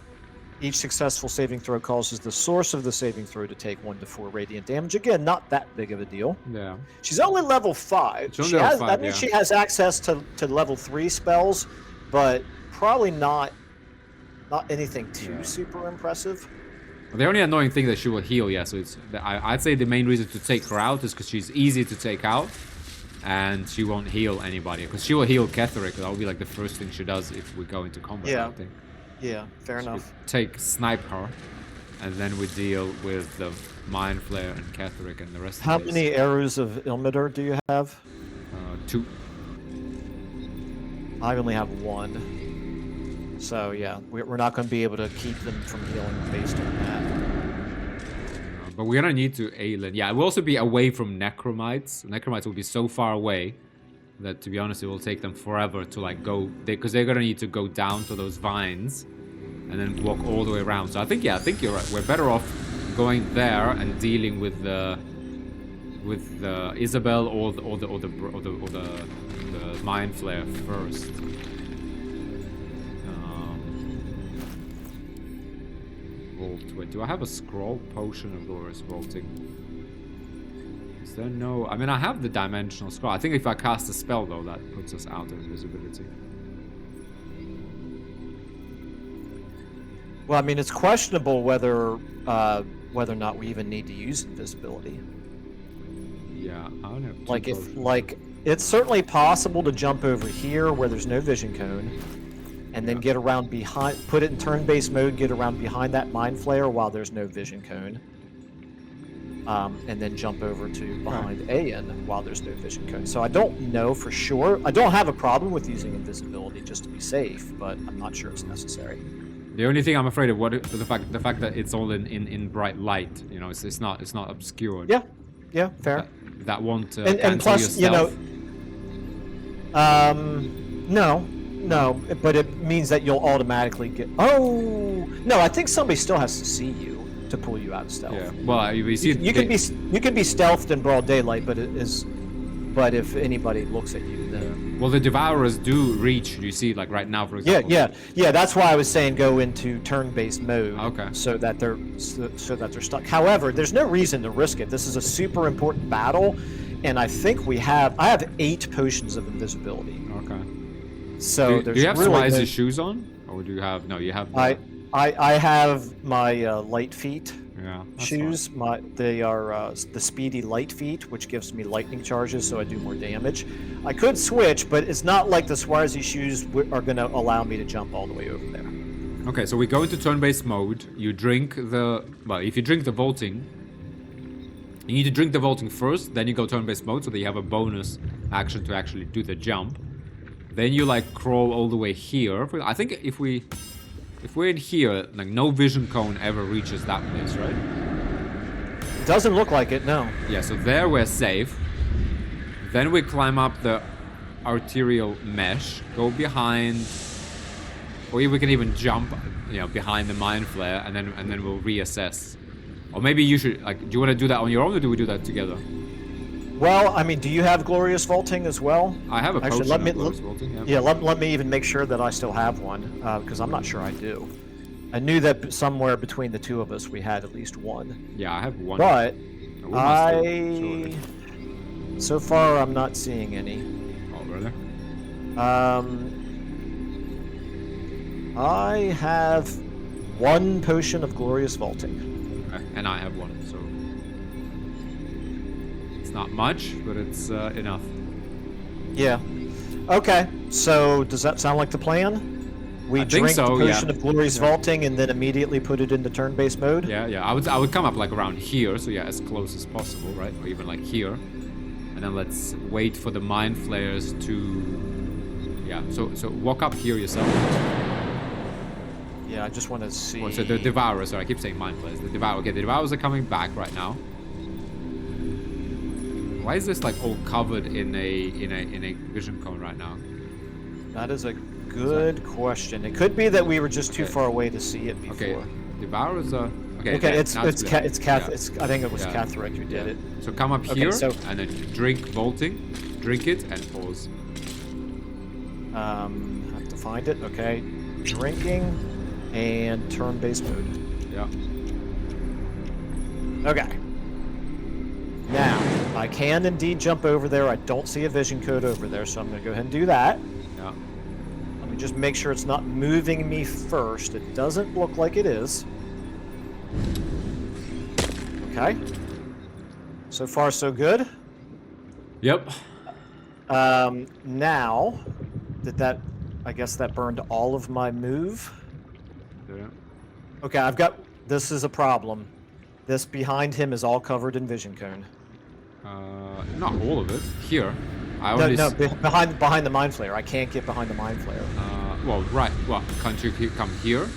Each successful saving throw causes the source of the saving throw to take 1 to 4 radiant damage. Again, not that big of a deal. Yeah. She's only level 5. She's only level 5, that means she has access to level 3 spells, but probably not anything too super impressive. The only annoying thing that she will heal, yeah, so it's I'd say the main reason to take her out is because she's easy to take out, and she won't heal anybody. Because she will heal Ketheric, that will be like the first thing she does if we go into combat, Yeah. I think. Yeah, fair enough. Snipe her, and then we deal with the Mind Flare and Ketheric and the rest How of the many arrows of Ilmater do you have? 2. I only have 1. So yeah, we're not going to be able to keep them from healing based on that. But we're gonna need to Aelin. Yeah, we'll also be away from Necromites. Necromites will be so far away that, to be honest, it will take them forever to like go, because they're gonna need to go down to those vines and then walk all the way around. So I think you're right. We're better off going there and dealing with the Isabel or the Mind Flare first. Wait, do I have a scroll? Potion of Glorious Vaulting. Is there no... I mean, I have the Dimensional Scroll. I think if I cast a spell, though, that puts us out of invisibility. Well, I mean, it's questionable whether or not we even need to use invisibility. Yeah, I don't know. Like it's certainly possible to jump over here where there's no vision cone, and then get around behind, put it in turn-based mode, get around behind that Mind Flayer while there's no vision cone. And then jump over to behind Aeon while there's no vision cone. So I don't know for sure. I don't have a problem with using invisibility just to be safe, but I'm not sure it's necessary. The only thing I'm afraid of the fact that it's all in bright light. You know, it's not obscured. Yeah, fair. That won't and plus, your stealth. No, but it means that you'll automatically get... Oh! No, I think somebody still has to see you to pull you out of stealth. Yeah. Well, you see... You can be stealthed in broad daylight, but if anybody looks at you, then... Well, the Devourers do reach, you see, like right now, for example. Yeah, that's why I was saying go into turn-based mode. Okay. So that they're stuck. However, there's no reason to risk it. This is a super important battle, and I think I have 8 potions of invisibility. Okay. So do you have really Swize's shoes on, or do you have? No, you have. I have my light feet shoes. Fine. They are the speedy light feet, which gives me lightning charges, so I do more damage. I could switch, but it's not like the Swarzy shoes are going to allow me to jump all the way over there. Okay, so we go into turn-based mode. You drink if you drink the vaulting, you need to drink the vaulting first, then you go turn-based mode, so that you have a bonus action to actually do the jump. Then you like crawl all the way here. I think if we're in here, like no vision cone ever reaches that place, right? It doesn't look like it, no. Yeah, so there we're safe. Then we climb up the arterial mesh, go behind, or we can even jump, behind the Mind Flare, and then we'll reassess. Or maybe you should do you want to do that on your own, or do we do that together? Well, I mean, do you have Glorious Vaulting as well? I have a potion of Glorious Vaulting, yeah. Let me even make sure that I still have one, because I'm not sure I do. I knew that somewhere between the two of us we had at least one. Yeah, I have one. But so far I'm not seeing any. Oh, really? I have 1 potion of Glorious Vaulting. Okay. And I have 1, so... Not much, but it's enough. Yeah. Okay. So does that sound like the plan? We drink the potion of Glorious Vaulting and then immediately put it into turn-based mode? Yeah. I would come up like around here, so yeah, as close as possible, right? Or even like here. And then let's wait for the Mind Flayers to... Yeah, so walk up here yourself. Yeah, I just want to see... Oh, so the Devourers, sorry, I keep saying Mind Flayers. The Devourers are coming back right now. Why is this like all covered in a vision cone right now? That is a good question. It could be that we were just too far away to see it before. Okay, Devour's a... Okay, Okay, yeah, it's now it's clear. Cath. Yeah. It's I think it was Yeah. Ketheric who did it. So come up Okay, here, so- and then drink vaulting, drink it, and pause. Have to find it. Okay, drinking and turn-based mode. Yeah. Okay. Now I can indeed jump over there. I don't see a vision code over there, so I'm going to go ahead and do that. Yeah. Let me just make sure it's not moving me first. It doesn't look like it is. Okay. So far, so good. Yep. Now, did that... I guess that burned all of my move. Yeah. Okay, I've got... This is a problem. This behind him is all covered in vision cone. Not all of it. Here. I No, only no, behind the mind flayer. I can't get behind the mind flayer. well, right. Well, can't you come here?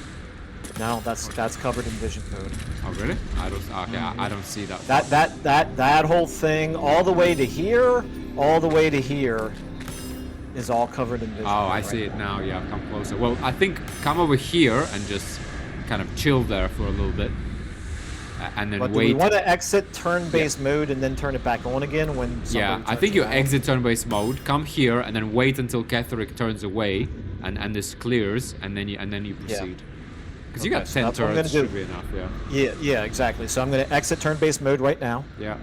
No, that's covered in vision code. Oh, really? I don't... Okay, I don't see that. That whole thing, all the way to here, all the way to here, is all covered in vision Oh, code. I see it now. Yeah, come closer. Well, I think come over here and just kind of chill there for a little bit. And then But do wait. we want to exit turn-based mode and then turn it back on again when somebody Yeah, I turns think you around? exit turn-based mode, come here, and then wait until Ketheric turns away, and this clears, and then you proceed. Because you Okay, got so 10 that's what I'm turrets, gonna should do. be enough. Yeah. Yeah, exactly. So I'm going to exit turn-based mode right now. Yeah.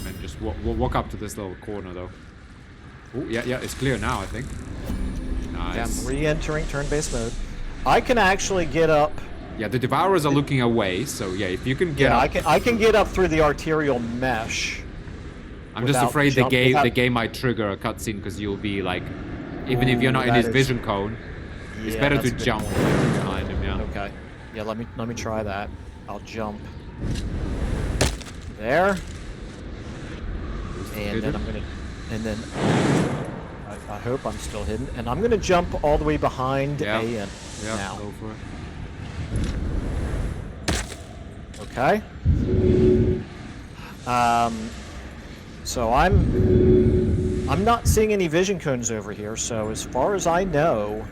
And just walk up to this little corner, though. Oh, yeah, it's clear now, I think. Nice. Yeah, I'm re-entering turn-based mode. I can actually get up. Yeah, the Devourers are looking away, so yeah, if you can get up. I can get up through the arterial mesh. I'm just without afraid jump- the without- game might trigger a cutscene because you'll be like, even if you're not in that his is- vision cone, it's Yeah, better that's to a good jump point. behind him. Yeah. Okay. Yeah, let me try that. I'll jump there, and then I'm gonna, and then I hope I'm still hidden, and I'm gonna jump all the way behind Yeah. AN Yeah, now. go for it. Okay. So I'm not seeing any vision cones over here. So as far as I know,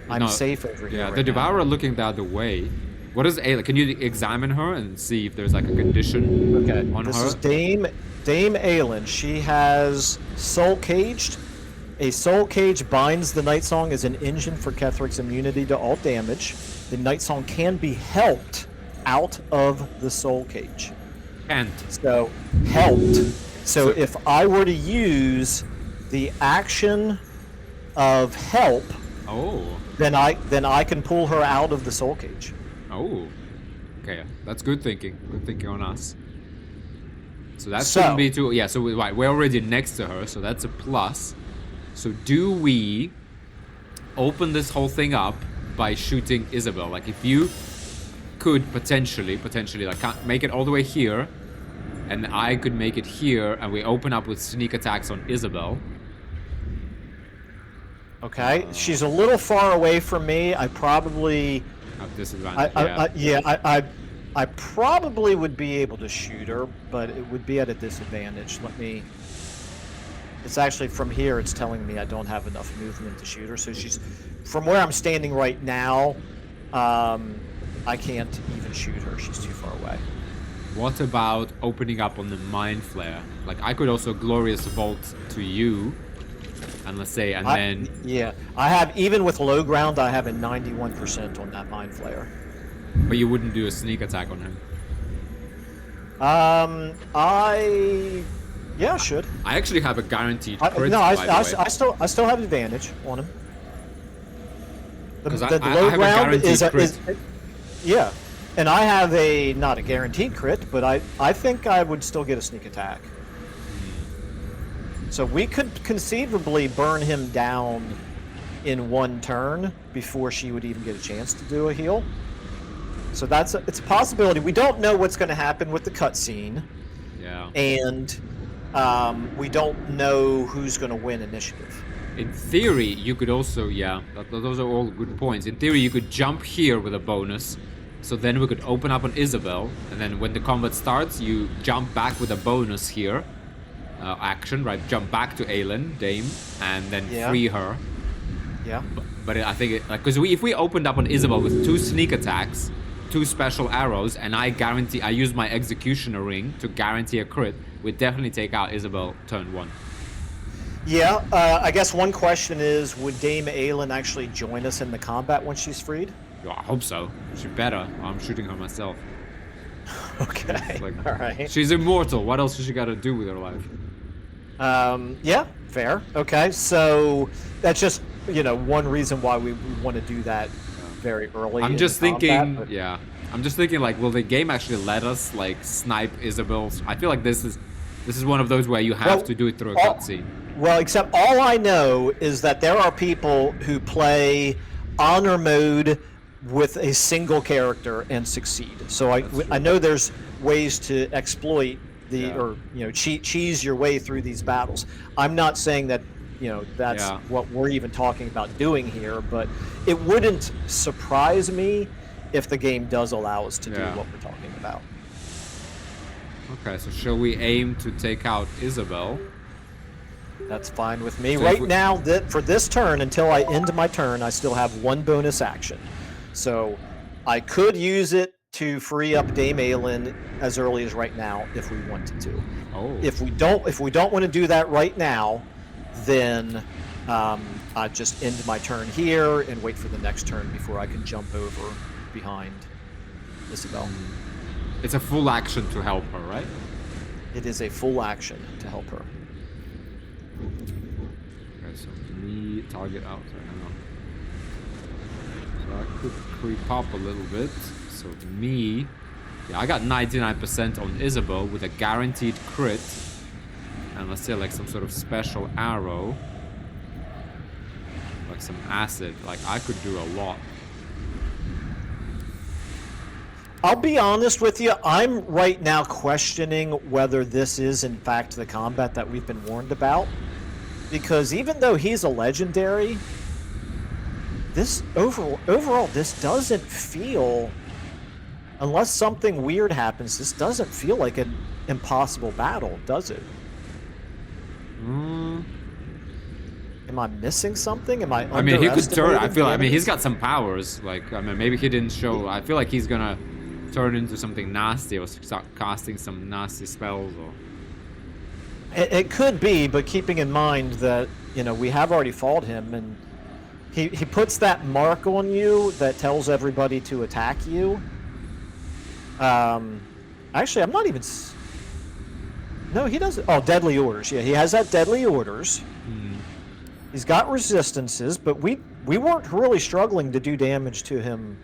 I'm No, safe over here. Yeah, right the now. Devourer are looking the other way. What is Ayla? Can you examine her and see if there's like a condition Okay, on this her? is Dame Aelin. She has Soul Caged. A Soul Cage binds the Night Song as an engine for Ketheric's immunity to all damage. The Night Song can be helped out of the Soul Cage. Can't. So, helped. So if I were to use the action of help, Oh. then I can pull her out of the Soul Cage. Oh. Okay, that's good thinking. Good thinking on us. So that So- shouldn't be too... Yeah, so we're already next to her, so that's a plus. So do we open this whole thing up by shooting Isabel? Like, if you could potentially, like, can't make it all the way here, and I could make it here, and we open up with sneak attacks on Isabel. Okay, she's a little far away from me. I probably... At disadvantage, I probably would be able to shoot her, but it would be at a disadvantage. Let me... It's actually from here, it's telling me I don't have enough movement to shoot her. So she's... From where I'm standing right now, I can't even shoot her. She's too far away. What about opening up on the Mind Flare? Like, I could also Glorious Vault to you, and let's say, and then... Yeah, I have, even with low ground, I have a 91% on that Mind Flayer. But you wouldn't do a sneak attack on him. Yeah, I should. I actually have a guaranteed crit, No, by the way. I still have advantage on him. The 'Cause I low have a ground guaranteed is crit. yeah, and I have not a guaranteed crit, but I think I would still get a sneak attack. So we could conceivably burn him down in one turn before she would even get a chance to do a heal. So it's a possibility. We don't know what's going to happen with the cutscene. Yeah. And we don't know who's going to win initiative. In theory, you could also, those are all good points. In theory, you could jump here with a bonus. So then we could open up on Isabel. And then when the combat starts, you jump back with a bonus here. action, right? Jump back to Aelin, Dame, and then free her. Yeah. But I think because if we opened up on Isabel with 2 sneak attacks, 2 special arrows, and I use my executioner ring to guarantee a crit, we'd definitely take out Isabel turn 1. Yeah, I guess one question is, would Dame Aelin actually join us in the combat when she's freed? I hope so. She better. I'm shooting her myself. Okay, all right. She's immortal. What else does she got to do with her life? Yeah, fair. Okay, so that's just, one reason why we want to do that very early. I'm just thinking, combat, yeah. I'm just thinking, like, will the game actually let us, like, snipe Isabel's? I feel like this is one of those where you have to do it through a cutscene. Well, except all I know is that there are people who play honor mode with a single character and succeed. So I know there's ways to exploit cheese your way through these battles. I'm not saying that that's what we're even talking about doing here, but it wouldn't surprise me if the game does allow us to do what we're talking about. Okay, so shall we aim to take out Isabel? That's fine with me. So right now, for this turn, until I end my turn, I still have 1 bonus action. So I could use it to free up Dame Aelin as early as right now if we wanted to. Oh. If we don't want to do that right now, then I just end my turn here and wait for the next turn before I can jump over behind Isabel. It's a full action to help her, right? It is a full action to help her. Okay, so me target out. Sorry, hang on. So I could creep up a little bit. So me, I got 99% on Isabel with a guaranteed crit. And let's say like some sort of special arrow. Like some acid. Like I could do a lot. I'll be honest with you, I'm right now questioning whether this is in fact the combat that we've been warned about. Because even though he's a legendary, this overall this doesn't feel, unless something weird happens, this doesn't feel like an impossible battle, does it? Am I missing something? Am I I mean, he could turn. I mean, he's got some powers. Like, I mean, maybe he didn't show. I feel like he's gonna turn into something nasty or start casting some nasty spells. Or it could be, but keeping in mind that we have already fought him, and he puts that mark on you that tells everybody to attack you. Actually, I'm not even. No, he doesn't. Oh, deadly orders. Yeah, he has that deadly orders. He's got resistances, but we weren't really struggling to do damage to him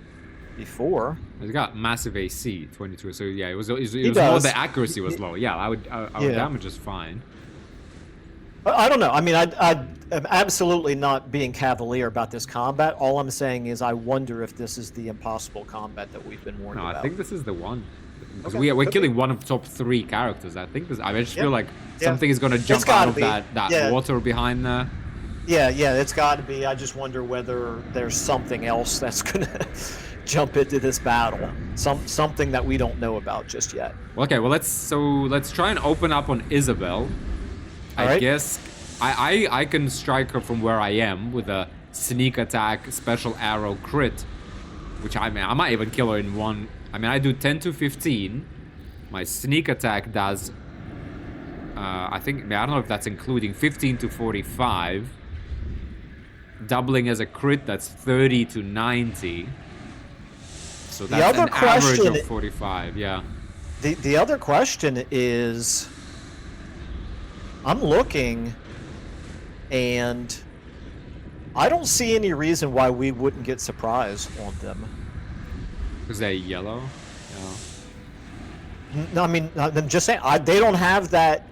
before. He's got massive AC, 22. So yeah, it was more the accuracy was low. Yeah, our damage is fine. I don't know. I mean, I'm absolutely not being cavalier about this combat. All I'm saying is I wonder if this is the impossible combat that we've been warned about. I think this is the one. Because we're killing one of the top 3 characters. I think this. I just feel like something is going to jump out of that water behind there. Yeah, it's got to be. I just wonder whether there's something else that's going to jump into this battle. Something that we don't know about just yet. Okay, well let's try and open up on Isabel. I guess I can strike her from where I am with a sneak attack, special arrow, crit, which I might even kill her in one. I mean, I do 10 to 15. My sneak attack does, I don't know if that's including 15 to 45. Doubling as a crit, that's 30 to 90. So that's an average of 45, yeah. The other question is, I'm looking, and I don't see any reason why we wouldn't get surprise on them. Because they're yellow? Yeah. No, I mean, I'm just saying, they don't have that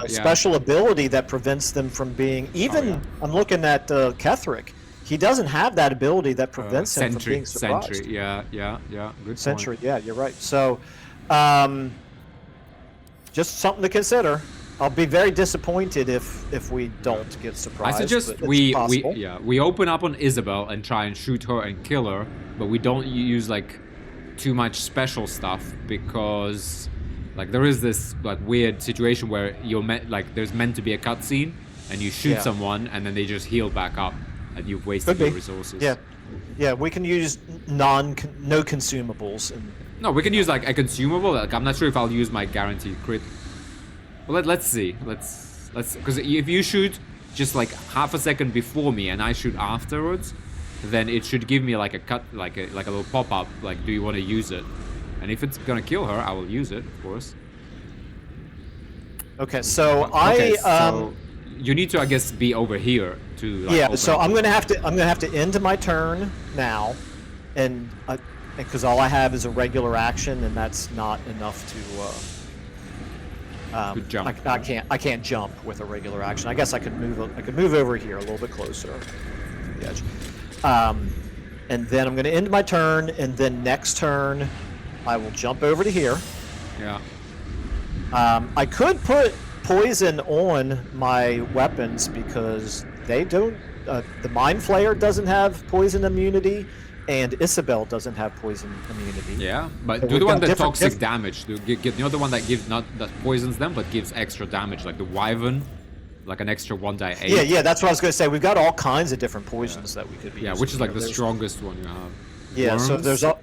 special ability that prevents them from being, even, I'm looking at Ketheric. He doesn't have that ability that prevents him from being surprised. Sentry, yeah, good Sentry, point. yeah, you're right. So, just something to consider. I'll be very disappointed if we don't get surprised. I suggest we open up on Isabel and try and shoot her and kill her, but we don't use like too much special stuff because Like there is this like weird situation where you're there's meant to be a cutscene, and you shoot someone, and then they just heal back up, and you've wasted your resources. Yeah, we can use no consumables. And no, we can use like a consumable. Like I'm not sure if I'll use my guaranteed crit. Well, let's see. Let's because if you shoot just like half a second before me and I shoot afterwards, then it should give me like a cut, like a little pop up. Like, do you want to use it? And if it's gonna kill her, I will use it, of course. Okay, so so you need to, I guess, be over here to. Like, so I'm gonna have to end my turn now, and because all I have is a regular action, and that's not enough to. Jump. I can't jump with a regular action. I guess I could move over here a little bit closer to the edge. And then I'm going to end my turn, and then next turn I will jump over to here. Yeah. I could put poison on my weapons because they don't. The Mind Flayer doesn't have poison immunity, and Isabel doesn't have poison immunity. Yeah, but do the one that toxic damage. Get the one that gives that poisons them, but gives extra damage, like the Wyvern, like an extra 1d8. Yeah, that's what I was going to say. We've got all kinds of different poisons that we could be. Yeah, using. which is like the strongest one you have. Yeah, Worms? so there's all.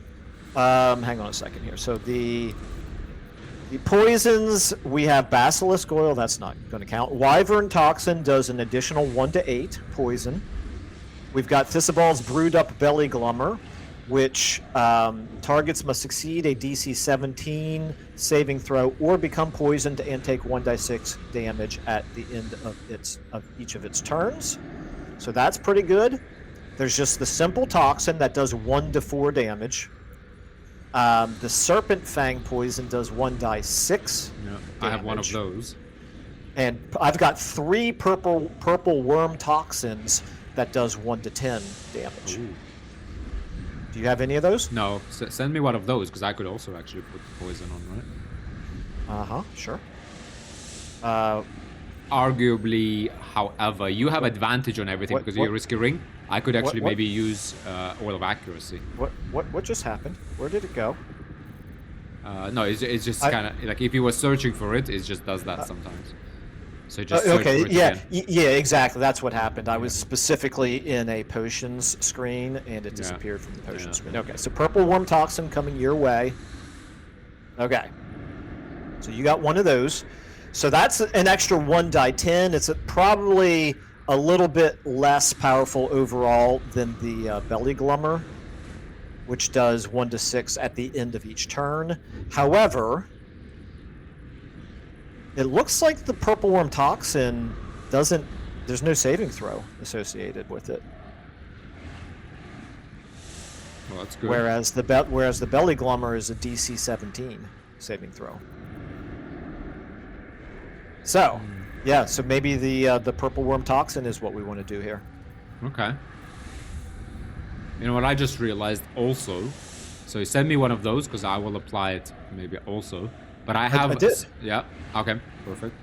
Hang on a second here. So the poisons, we have Basilisk Oil. That's not going to count. Wyvern Toxin does an additional 1 to 8 poison. We've got Thisbal's Brewed Up Belly Glummer, which targets must succeed a DC 17 saving throw or become poisoned and take 1d6 damage at the end of each of its turns. So that's pretty good. There's just the Simple Toxin that does 1 to 4 damage. The Serpent Fang Poison does 1d6. Yeah, I have one of those. And I've got 3 purple worm toxins that does 1 to 10 damage. Ooh. Do you have any of those? No, send me one of those, because I could also actually put the poison on, right? Sure. Arguably, however, you have advantage on everything because you're risky ring. I could actually maybe use Oil of Accuracy. What just happened? Where did it go? No, it's just kind of like if you were searching for it, it just does that sometimes. So just search for it again. Yeah, exactly. That's what happened. I was specifically in a potions screen, and it disappeared from the potions screen. Okay, so Purple Worm Toxin coming your way. Okay. So you got one of those. So that's an extra 1d10. It's probably a little bit less powerful overall than the Belly Glummer, which does 1 to 6 at the end of each turn. However, it looks like the Purple Worm Toxin doesn't. There's no saving throw associated with it. Well, that's good. Whereas the Belly Glummer is a DC 17 saving throw. So, yeah. So maybe the Purple Worm Toxin is what we want to do here. Okay. You know what? I just realized also. So send me one of those because I will apply it maybe also. But I have. I did. Yeah. Okay. Perfect.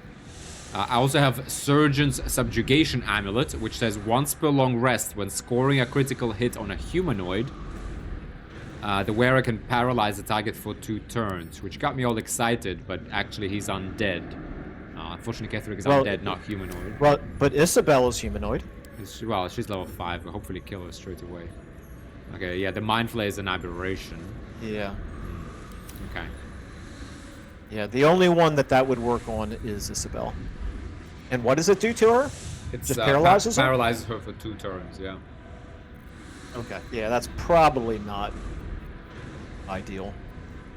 I also have Surgeon's Subjugation Amulet, which says once per long rest, when scoring a critical hit on a humanoid, the wearer can paralyze the target for 2 turns, which got me all excited. But actually, he's undead. Unfortunately, Ketheric is undead, not humanoid. Well, but Isabel is humanoid. Well, she's level 5. We'll hopefully kill her straight away. Okay. Yeah. The Mind Flayer is an aberration. Yeah. Okay. Yeah, the only one that would work on is Isabel. And what does it do to her? It just paralyzes her? Paralyzes her for 2 turns, yeah. Okay, yeah, that's probably not ideal.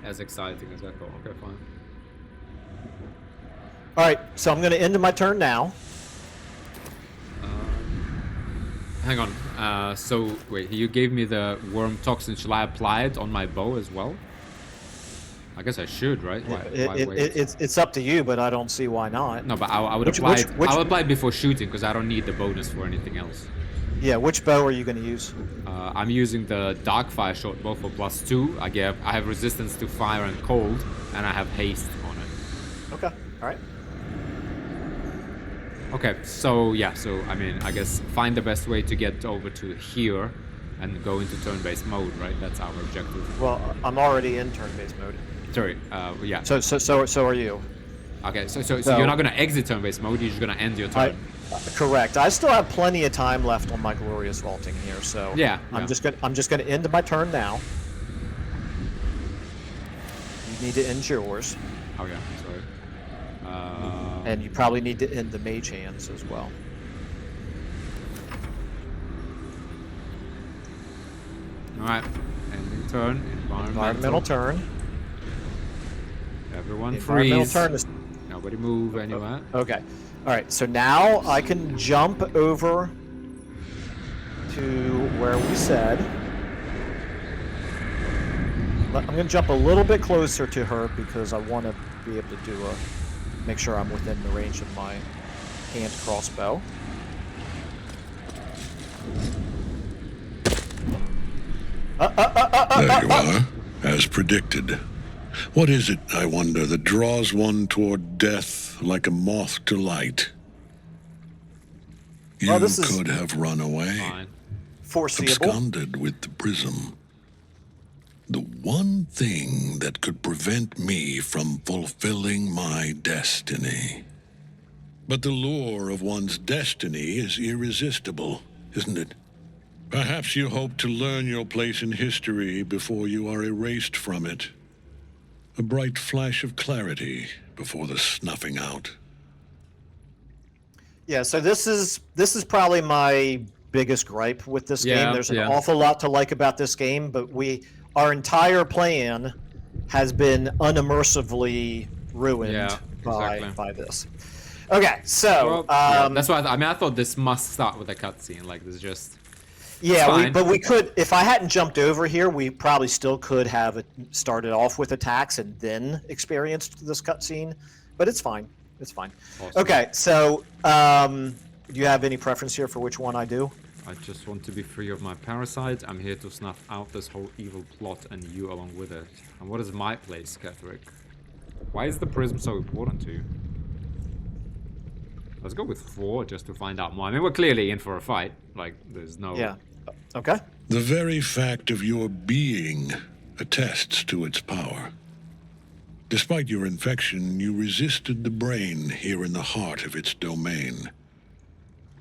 As exciting as I thought. Okay, fine. Alright, so I'm going to end my turn now. Hang on. So, wait, you gave me the Worm Toxin. Shall I apply it on my bow as well? I guess I should, right? Why wait? It's up to you, but I don't see why not. No, but I would apply it. I'll apply it before shooting because I don't need the bonus for anything else. Yeah, which bow are you going to use? I'm using the Darkfire short bow for +2. I have resistance to fire and cold, and I have haste on it. Okay, alright. Okay, so yeah, I mean, I guess find the best way to get over to here and go into turn-based mode, right? That's our objective. Well, I'm already in turn-based mode. Sorry. Yeah. So are you. Okay. So you're not gonna exit turn-based mode. You're just gonna end your turn. Correct. I still have plenty of time left on my glorious vaulting here, so Yeah. I'm just gonna end my turn now. You need to end yours. Okay. Sorry. And you probably need to end the mage hands as well. All right. Ending turn. Environmental turn. Everyone Environmental freeze. turn is Nobody move anywhere. okay. All right. So now I can jump over to where we said. I'm going to jump a little bit closer to her because I want to be able to make sure I'm within the range of my hand crossbow. There you are, as predicted. What is it, I wonder, that draws one toward death like a moth to light? You could have run away, foreseeable. absconded with the prism. The one thing that could prevent me from fulfilling my destiny. But the lure of one's destiny is irresistible, isn't it? Perhaps you hope to learn your place in history before you are erased from it. A bright flash of clarity before the snuffing out. Yeah, so this is probably my biggest gripe with this game. There's an awful lot to like about this game, but our entire plan has been unimmersively ruined by this. Okay, so that's why I thought this must start with a cutscene. Like this, just but we could, if I hadn't jumped over here, we probably still could have started off with attacks and then experienced this cutscene. But it's fine. It's fine. Awesome. Okay, so do you have any preference here for which one I do? I just want to be free of my parasite. I'm here to snuff out this whole evil plot and you along with it. And what is my place, Ketheric? Why is the prism so important to you? Let's go with 4 just to find out more. I mean, we're clearly in for a fight. Like, there's no... Yeah. Okay. The very fact of your being attests to its power. Despite your infection, you resisted the brain here in the heart of its domain.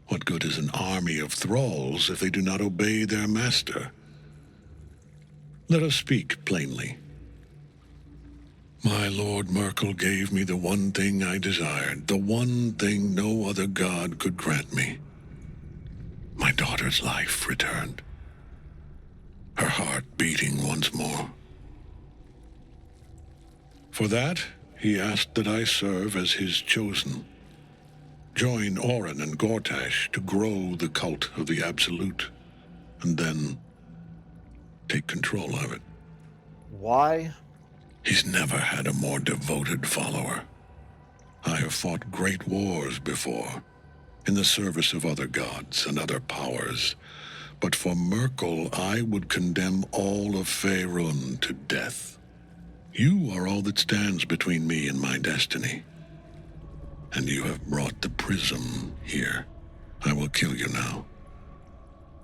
What good is an army of thralls if they do not obey their master? Let us speak plainly. My Lord Merkel gave me the one thing I desired, the one thing no other god could grant me. My daughter's life returned. Her heart beating once more. For that, he asked that I serve as his chosen. Join Orin and Gortash to grow the cult of the Absolute, and then take control of it. Why? He's never had a more devoted follower. I have fought great wars before, in the service of other gods and other powers, but for Merkel I would condemn all of Faerun to death. You are all that stands between me and my destiny. And you have brought the prism here. I will kill you now.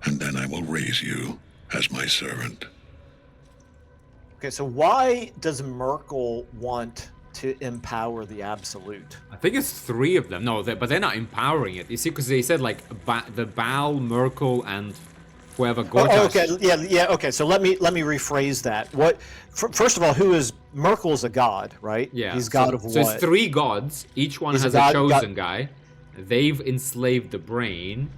And then I will raise you as my servant. Okay, so why does Merkel want to empower the Absolute? I think it's 3 of them. No, but they're not empowering it. You see, because they said, like, the Baal, Merkel, and whoever Gortash... Okay, okay, so let me rephrase that. First of all, who is... Merkel's a god, right? Yeah. He's god of what? So it's 3 gods. Each one has a chosen guy. They've enslaved the brain.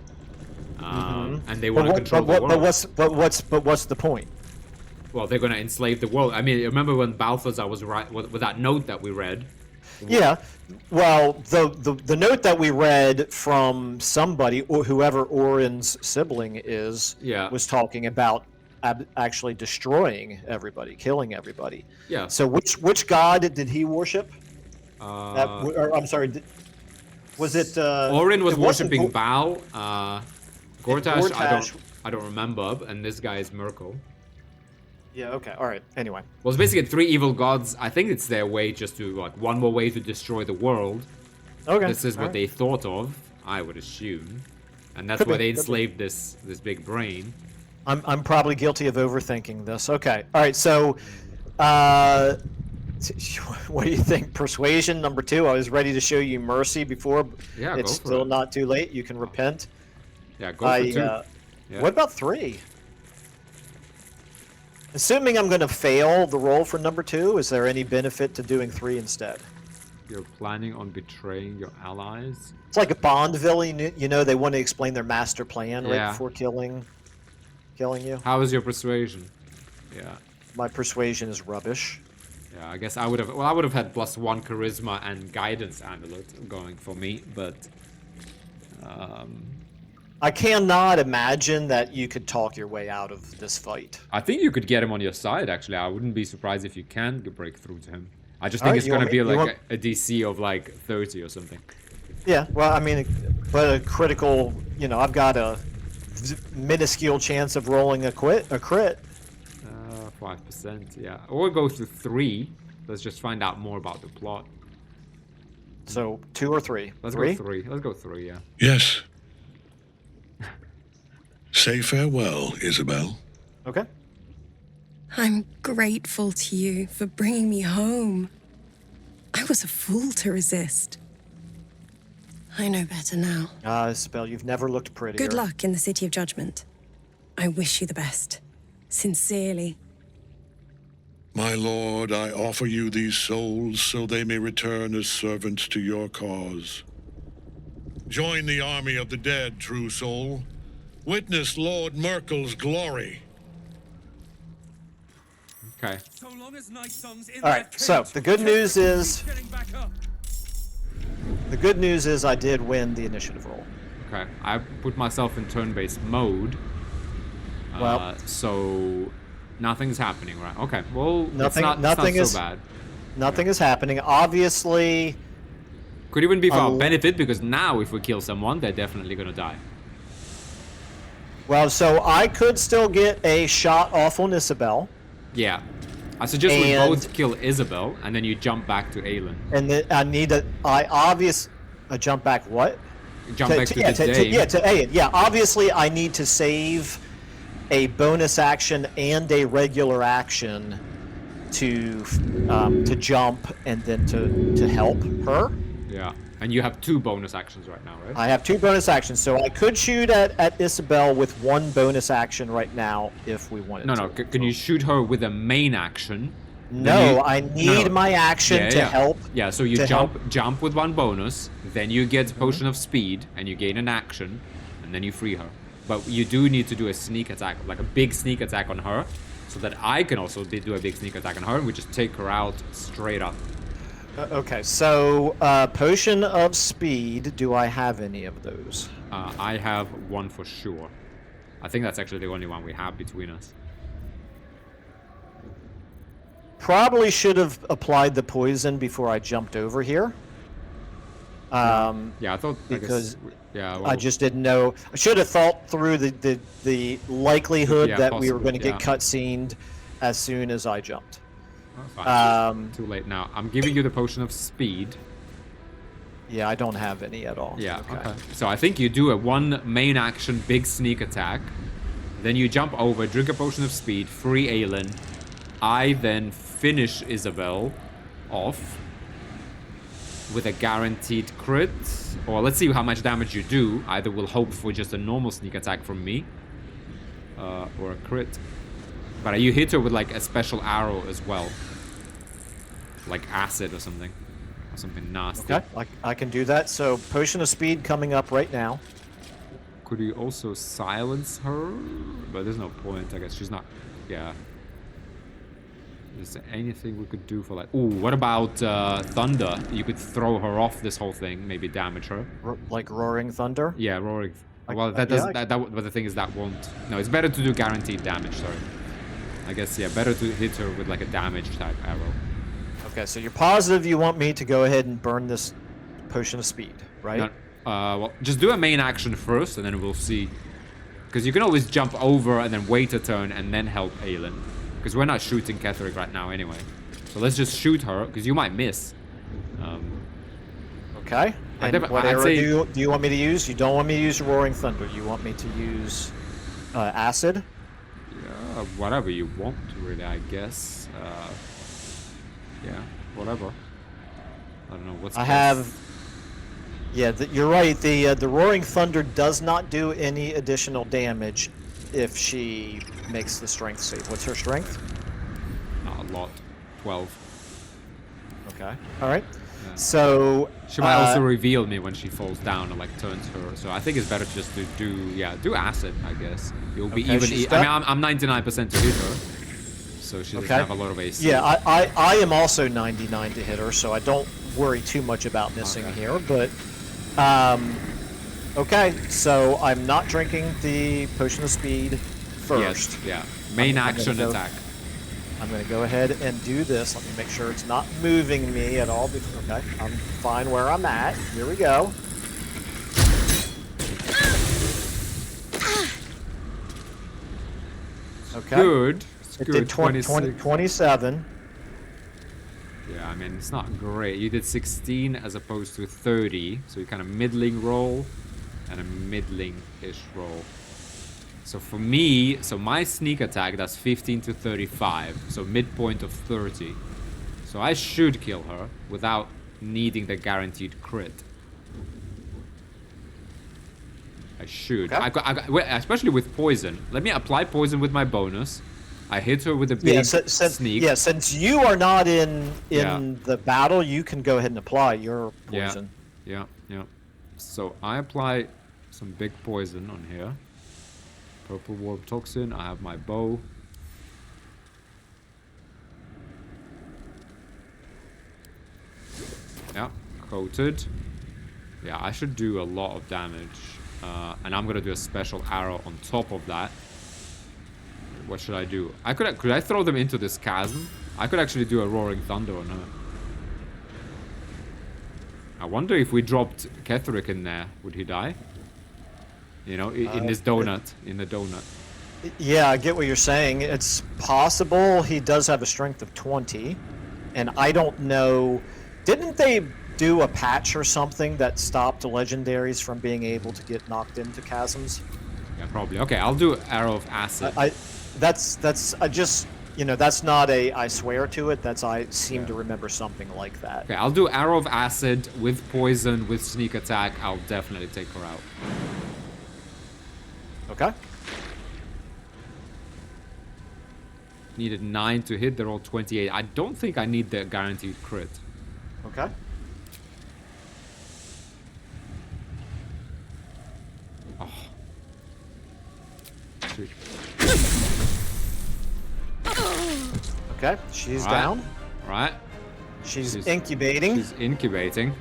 And they want to control the world. But what's the point? Well, they're going to enslave the world. I mean, remember when Balthazar was right with that note that we read? Yeah. Well, the note that we read from somebody, or whoever Orin's sibling is, was talking about actually destroying everybody, killing everybody. Yeah. So which god did he worship? I'm sorry. Was it? Orin was worshipping Baal. Gortash, I don't remember, and this guy is Merkel. Yeah, okay, alright, anyway. Well, it's basically 3 evil gods. I think it's their way just to, like, one more way to destroy the world. Okay. This is what they thought of, I would assume. And that's why they enslaved this big brain. I'm probably guilty of overthinking this. Okay, alright, so, What do you think? Persuasion number 2. I was ready to show you mercy before. Yeah, it's go for still it. not too late. You can repent. Yeah, go for 2. Yeah. What about 3? Assuming I'm going to fail the roll for number 2, is there any benefit to doing 3 instead? You're planning on betraying your allies? It's like a Bond villain, you know, they want to explain their master plan right Yeah. before killing you. How is your persuasion? Yeah. My persuasion is rubbish. Yeah, I guess I would have. Well, I would have had +1 charisma and guidance amulet going for me, but I cannot imagine that you could talk your way out of this fight. I think you could get him on your side. Actually, I wouldn't be surprised if you can break through to him. I just think Alright, it's you gonna want be me- you like want- a DC of like 30 or something. Yeah, well, I mean, but a critical, you know, I've got a minuscule chance of rolling a crit. 5%, yeah. Or go to 3. Let's just find out more about the plot. So 2 or 3? Let's 3? go 3. Let's go 3, yeah. Yes. Say farewell, Isabel. Okay. I'm grateful to you for bringing me home. I was a fool to resist. I know better now. Isabel, you've never looked prettier. Good luck in the City of Judgment. I wish you the best. Sincerely. My lord, I offer you these souls so they may return as servants to your cause. Join the army of the dead, true soul. Witness Lord Merkel's glory. Okay. All right. So the good news is I did win the initiative roll. Okay. I put myself in turn-based mode. Well, so nothing's happening, right? Okay. Well, nothing. it's Nothing not is so bad. Nothing is happening. Obviously. Could even be for our benefit, because now if we kill someone, they're definitely gonna die. Well, so I could still get a shot off on Isabel. Yeah. I suggest we both kill Isabel, and then you jump back to Aelin. And then I need a jump back. What? Jump back to the Dame. to Aelin. Yeah, obviously I need to save a bonus action and a regular action to jump and then to help her. Yeah. And you have 2 bonus actions right now, right? I have 2 bonus actions, so I could shoot at Isabel with 1 bonus action right now if we wanted to. No. Can you shoot her with a main action? No, I need my action to help. Yeah, so you jump with 1 bonus, then you get Potion of Speed, and you gain an action, and then you free her. But you do need to do a sneak attack, like a big sneak attack on her, so that I can also do a big sneak attack on her, and we just take her out straight up. Okay, so Potion of Speed, do I have any of those? I have 1 for sure. I think that's actually the only one we have between us. Probably should have applied the poison before I jumped over here. Yeah, I thought because well, I just didn't know. I should have thought through the likelihood that we were going to get cutscened as soon as I jumped. Too late now. I'm giving you the Potion of Speed. Yeah, I don't have any at all. Yeah, okay. So I think you do a 1 main action big sneak attack. Then you jump over, drink a Potion of Speed, free Aelin. I then finish Isabel off with a guaranteed crit. Or let's see how much damage you do. Either we'll hope for just a normal sneak attack from me. Or a crit. But you hit her with like a special arrow as well. Like acid or something. Or something nasty. Okay, I can do that. So Potion of Speed coming up right now. Could you also silence her? But there's no point, I guess. She's not... Yeah. Is there anything we could do for like... Ooh, what about Thunder? You could throw her off this whole thing. Maybe damage her. Like Roaring Thunder? Yeah, Roaring... Well, that doesn't... But the thing is that won't... No, it's better to do guaranteed damage, sorry. I guess, yeah, better to hit her with like a damage type arrow. Okay, so you're positive you want me to go ahead and burn this Potion of Speed, right? No, well, just do a main action first, and then we'll see. Because you can always jump over and then wait a turn and then help Aelin. Because we're not shooting Ketheric right now anyway. So let's just shoot her, because you might miss. Okay. And what arrow do you want me to use? You don't want me to use Roaring Thunder. You want me to use Acid? Yeah, whatever you want, really, I guess. Yeah. whatever. I don't know what's. I have. Yeah, you're right. The Roaring Thunder does not do any additional damage if she makes the strength save. What's her strength? Not a lot. 12. Okay. All right. Yeah. So she might also reveal me when she falls down and like turns her. So I think it's better just to do acid. I guess you'll be okay, even. I mean, I'm 99% to hit her, so she doesn't have a lot of AC. Yeah, I am also 99 to hit her, so I don't worry too much about missing here. But okay, so I'm not drinking the potion of speed first. Yes, yeah. Main action attack. I'm going to go ahead and do this. Let me make sure it's not moving me at all. Okay, I'm fine where I'm at. Here we go. Okay. Good. It did 27. Yeah, I mean, it's not great. You did 16 as opposed to 30, so you kind of middling roll and a middling-ish roll. So for me, so my sneak attack, that's 15 to 35, so midpoint of 30. So I should kill her without needing the guaranteed crit. I should. Okay. Wait, especially with poison. Let me apply poison with my bonus. I hit her with a big sneak. Yeah, since you are not in the battle, you can go ahead and apply your poison. Yeah. So I apply some big poison on here. Purple Warp Toxin. I have my bow. Yeah, coated. Yeah, I should do a lot of damage. And I'm gonna do a special arrow on top of that. What should I do? Could I throw them into this chasm? I could actually do a Roaring Thunder on her. I wonder if we dropped Ketheric in there, would he die? You know, in this donut, in the donut. Yeah, I get what you're saying. It's possible he does have a strength of 20, and I don't know. Didn't they do a patch or something that stopped legendaries from being able to get knocked into chasms? Yeah, probably. Okay, I'll do Arrow of Acid. I just, you know, that's not a I swear to it. That's I seem to remember something like that. Okay, I'll do Arrow of Acid with poison, with sneak attack. I'll definitely take her out. Okay. Needed 9 to hit. They're all 28. I don't think I need the guaranteed crit. Okay. Oh. Shoot. Okay, she's down. Right. She's incubating. She's incubating.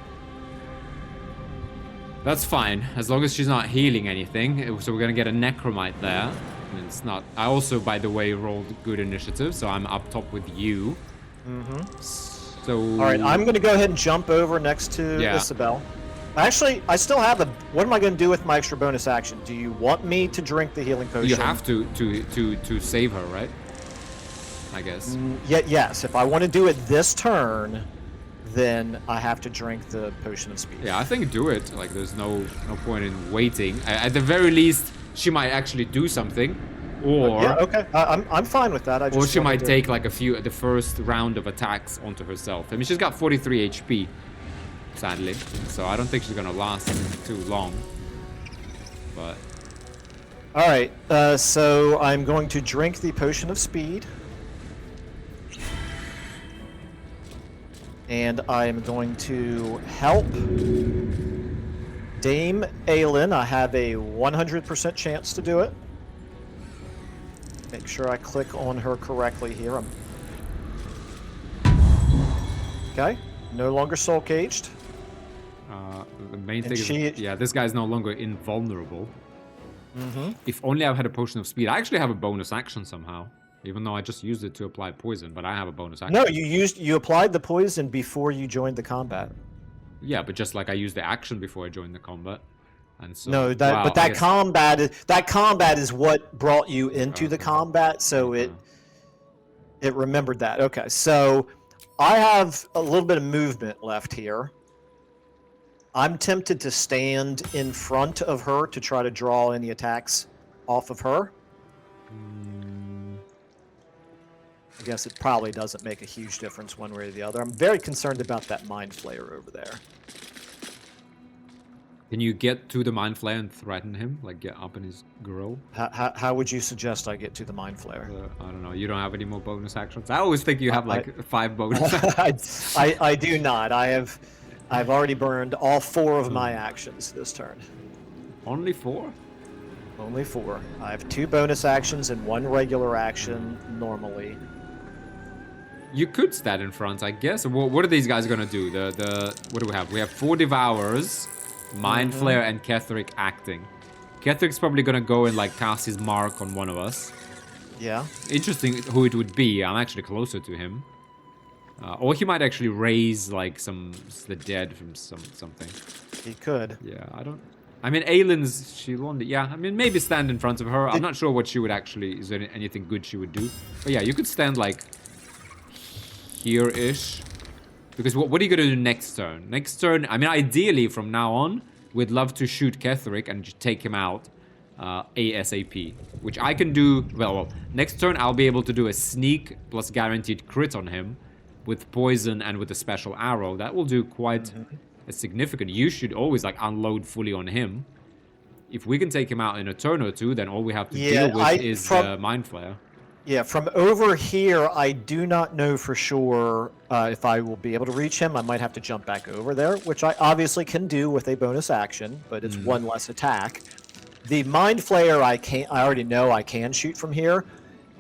That's fine, as long as she's not healing anything. So we're gonna get a Necromite there. And it's not. I also, by the way, rolled good initiative, so I'm up top with you. Mm-hmm. So. All right, I'm gonna go ahead and jump over next to Isabel. Actually, I still have a. What am I gonna do with my extra bonus action? Do you want me to drink the healing potion? You have to save her, right? I guess. Yes. If I want to do it this turn, then I have to drink the potion of speed. Yeah, I think do it. Like, there's no point in waiting. At the very least, she might actually do something, or yeah, okay, I'm fine with that. Or she might take like the first round of attacks onto herself. I mean, she's got 43 HP, sadly, so I don't think she's gonna last too long. But all right, so I'm going to drink the potion of speed. And I am going to help Dame Aelin. I have a 100% chance to do it. Make sure I click on her correctly here. Okay, no longer soul caged. The main thing is, yeah, this guy's no longer invulnerable. Mm-hmm. If only I had a potion of speed. I actually have a bonus action somehow. Even though I just used it to apply poison, but I have a bonus action. No, you applied the poison before you joined the combat. Yeah, but just like I used the action before I joined the combat, and so no, that combat is what brought you into the combat. So it remembered that. Okay, so I have a little bit of movement left here. I'm tempted to stand in front of her to try to draw any attacks off of her. I guess it probably doesn't make a huge difference one way or the other. I'm very concerned about that Mind Flayer over there. Can you get to the Mind Flayer and threaten him? Like, get up in his grill? How would you suggest I get to the Mind Flayer? I don't know. You don't have any more bonus actions? I always think you have, like, 5 bonus actions. I do not. I've already burned all 4 of my actions this turn. Only 4? Only 4. I have 2 bonus actions and 1 regular action normally. You could stand in front, I guess. What are these guys gonna do? What do we have? We have 4 Devourers, Mind Flayer, and Ketheric acting. Ketheric's probably gonna go and like cast his mark on one of us. Yeah. Interesting who it would be. I'm actually closer to him. Or he might actually raise like the dead from something. He could. Yeah, I mean, Aylin's, yeah, I mean, maybe stand in front of her. I'm not sure what she would actually, is there anything good she would do? But yeah, you could stand like here-ish. Because what are you going to do next turn? Next turn, I mean, ideally from now on, we'd love to shoot Ketheric and just take him out ASAP. Which I can do, well, next turn I'll be able to do a sneak plus guaranteed crit on him with poison and with a special arrow. That will do quite a significant. You should always like unload fully on him. If we can take him out in a turn or 2, then all we have to deal with is the Mind Flayer. Yeah, from over here, I do not know for sure if I will be able to reach him. I might have to jump back over there, which I obviously can do with a bonus action, but it's 1 less attack. The Mind Flayer, I already know I can shoot from here,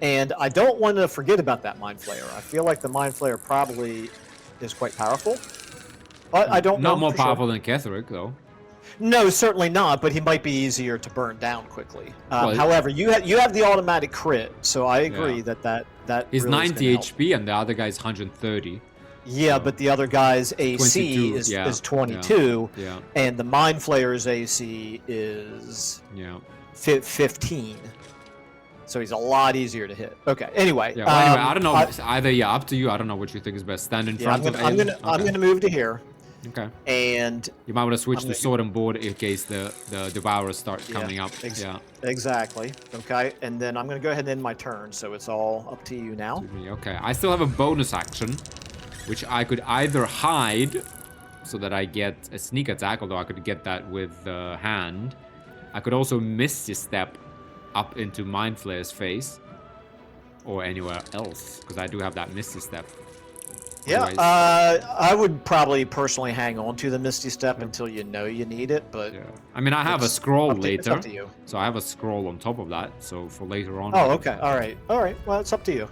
and I don't want to forget about that Mind Flayer. I feel like the Mind Flayer probably is quite powerful, but I don't know. Not more powerful than Ketheric, though. No, certainly not, but he might be easier to burn down quickly. However, you have the automatic crit, so I agree that He's really 90 HP and the other guy's 130. Yeah, but the other guy's AC 22, is 22, yeah. And the Mind Flayer's AC is 15. So he's a lot easier to hit. Okay, anyway. Yeah, well, anyway, I don't know. Either, up to you. I don't know what you think is best. Stand in front of Aylin? I'm gonna move to here. Okay. And you might want to switch to sword and board in case the Devourers start coming up. Exactly. Okay. And then I'm going to go ahead and end my turn, so it's all up to you now. Okay. I still have a bonus action, which I could either hide so that I get a sneak attack, although I could get that with the hand. I could also Misty Step up into Mind Flayer's face or anywhere else, because I do have that Misty Step. Yeah, I would probably personally hang on to the Misty Step until you know you need it, but... Yeah. I mean, I have a scroll later, it's up to you. So I have a scroll on top of that, so for later on... Oh, okay, alright, well, it's up to you.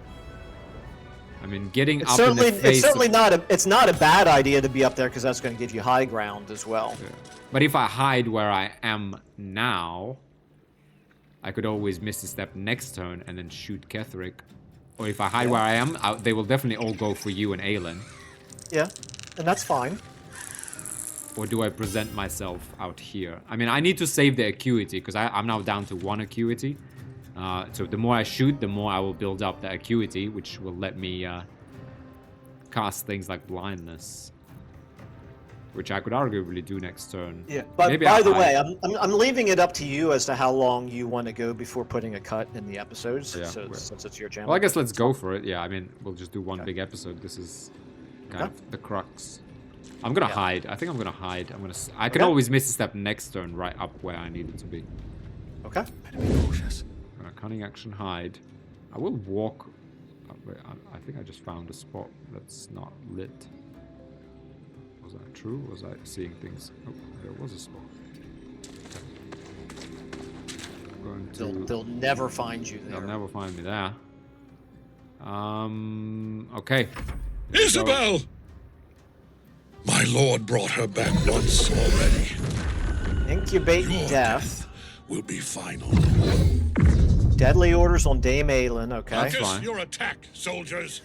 I mean, getting up in the face... It's certainly not a bad idea to be up there, because that's going to give you high ground as well. Yeah. But if I hide where I am now, I could always Misty Step next turn and then shoot Ketheric. Or if I hide where I am, they will definitely all go for you and Aylin. Yeah, and that's fine. Or do I present myself out here? I mean, I need to save the acuity, because I'm now down to 1 acuity. So the more I shoot, the more I will build up the acuity, which will let me cast things like blindness. Which I could arguably do next turn. Yeah, but by the way, I'm leaving it up to you as to how long you want to go before putting a cut in the episodes, since it's your channel. Well, I guess let's go for it. Yeah, I mean, we'll just do one big episode. This is kind of the crux. I'm gonna hide. I think I'm gonna hide. I can always miss a step next turn right up where I need it to be. Okay. Better be cautious. Cunning action, hide. I will walk. I think I just found a spot that's not lit. Was that true? Was I seeing things? Oh, there was a spot. They'll never find you there. They'll never find me there. Okay. Isabel! My lord brought her back once already. Incubating death. Will be final. Deadly orders on Dame Aylin. Okay. Focus your attack, soldiers.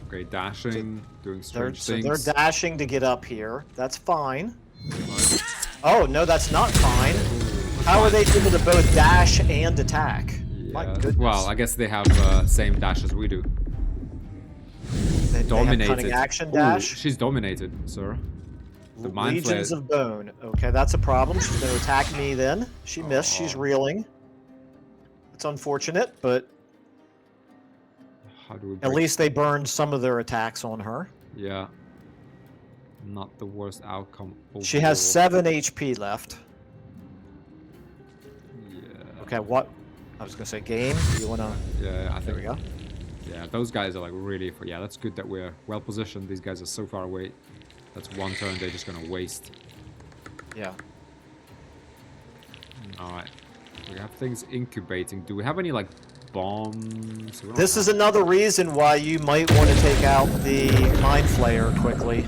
Okay, dashing, doing strange things. So they're dashing to get up here. That's fine. Oh, no, that's not fine. How are they able to both dash and attack? Yeah. My goodness. Well, I guess they have same dash as we do. They dominated. Have cunning action dash? Ooh, she's dominated, sir. The Legions of Bone. Okay, that's a problem. She's going to attack me then. She missed. She's reeling. It's unfortunate, but How do we At break- least they burned some of their attacks on her. Yeah. Not the worst outcome. She has overall. 7 HP left. Yeah. Okay, what? I was gonna say game. Do you wanna? Yeah, I think. There we go. Yeah, those guys are like really. Yeah, that's good that we're well positioned. These guys are so far away. That's one turn they're just gonna waste. Yeah. All right. We have things incubating. Do we have any like bombs? We don't This have- is another reason why you might want to take out the Mind Flayer quickly.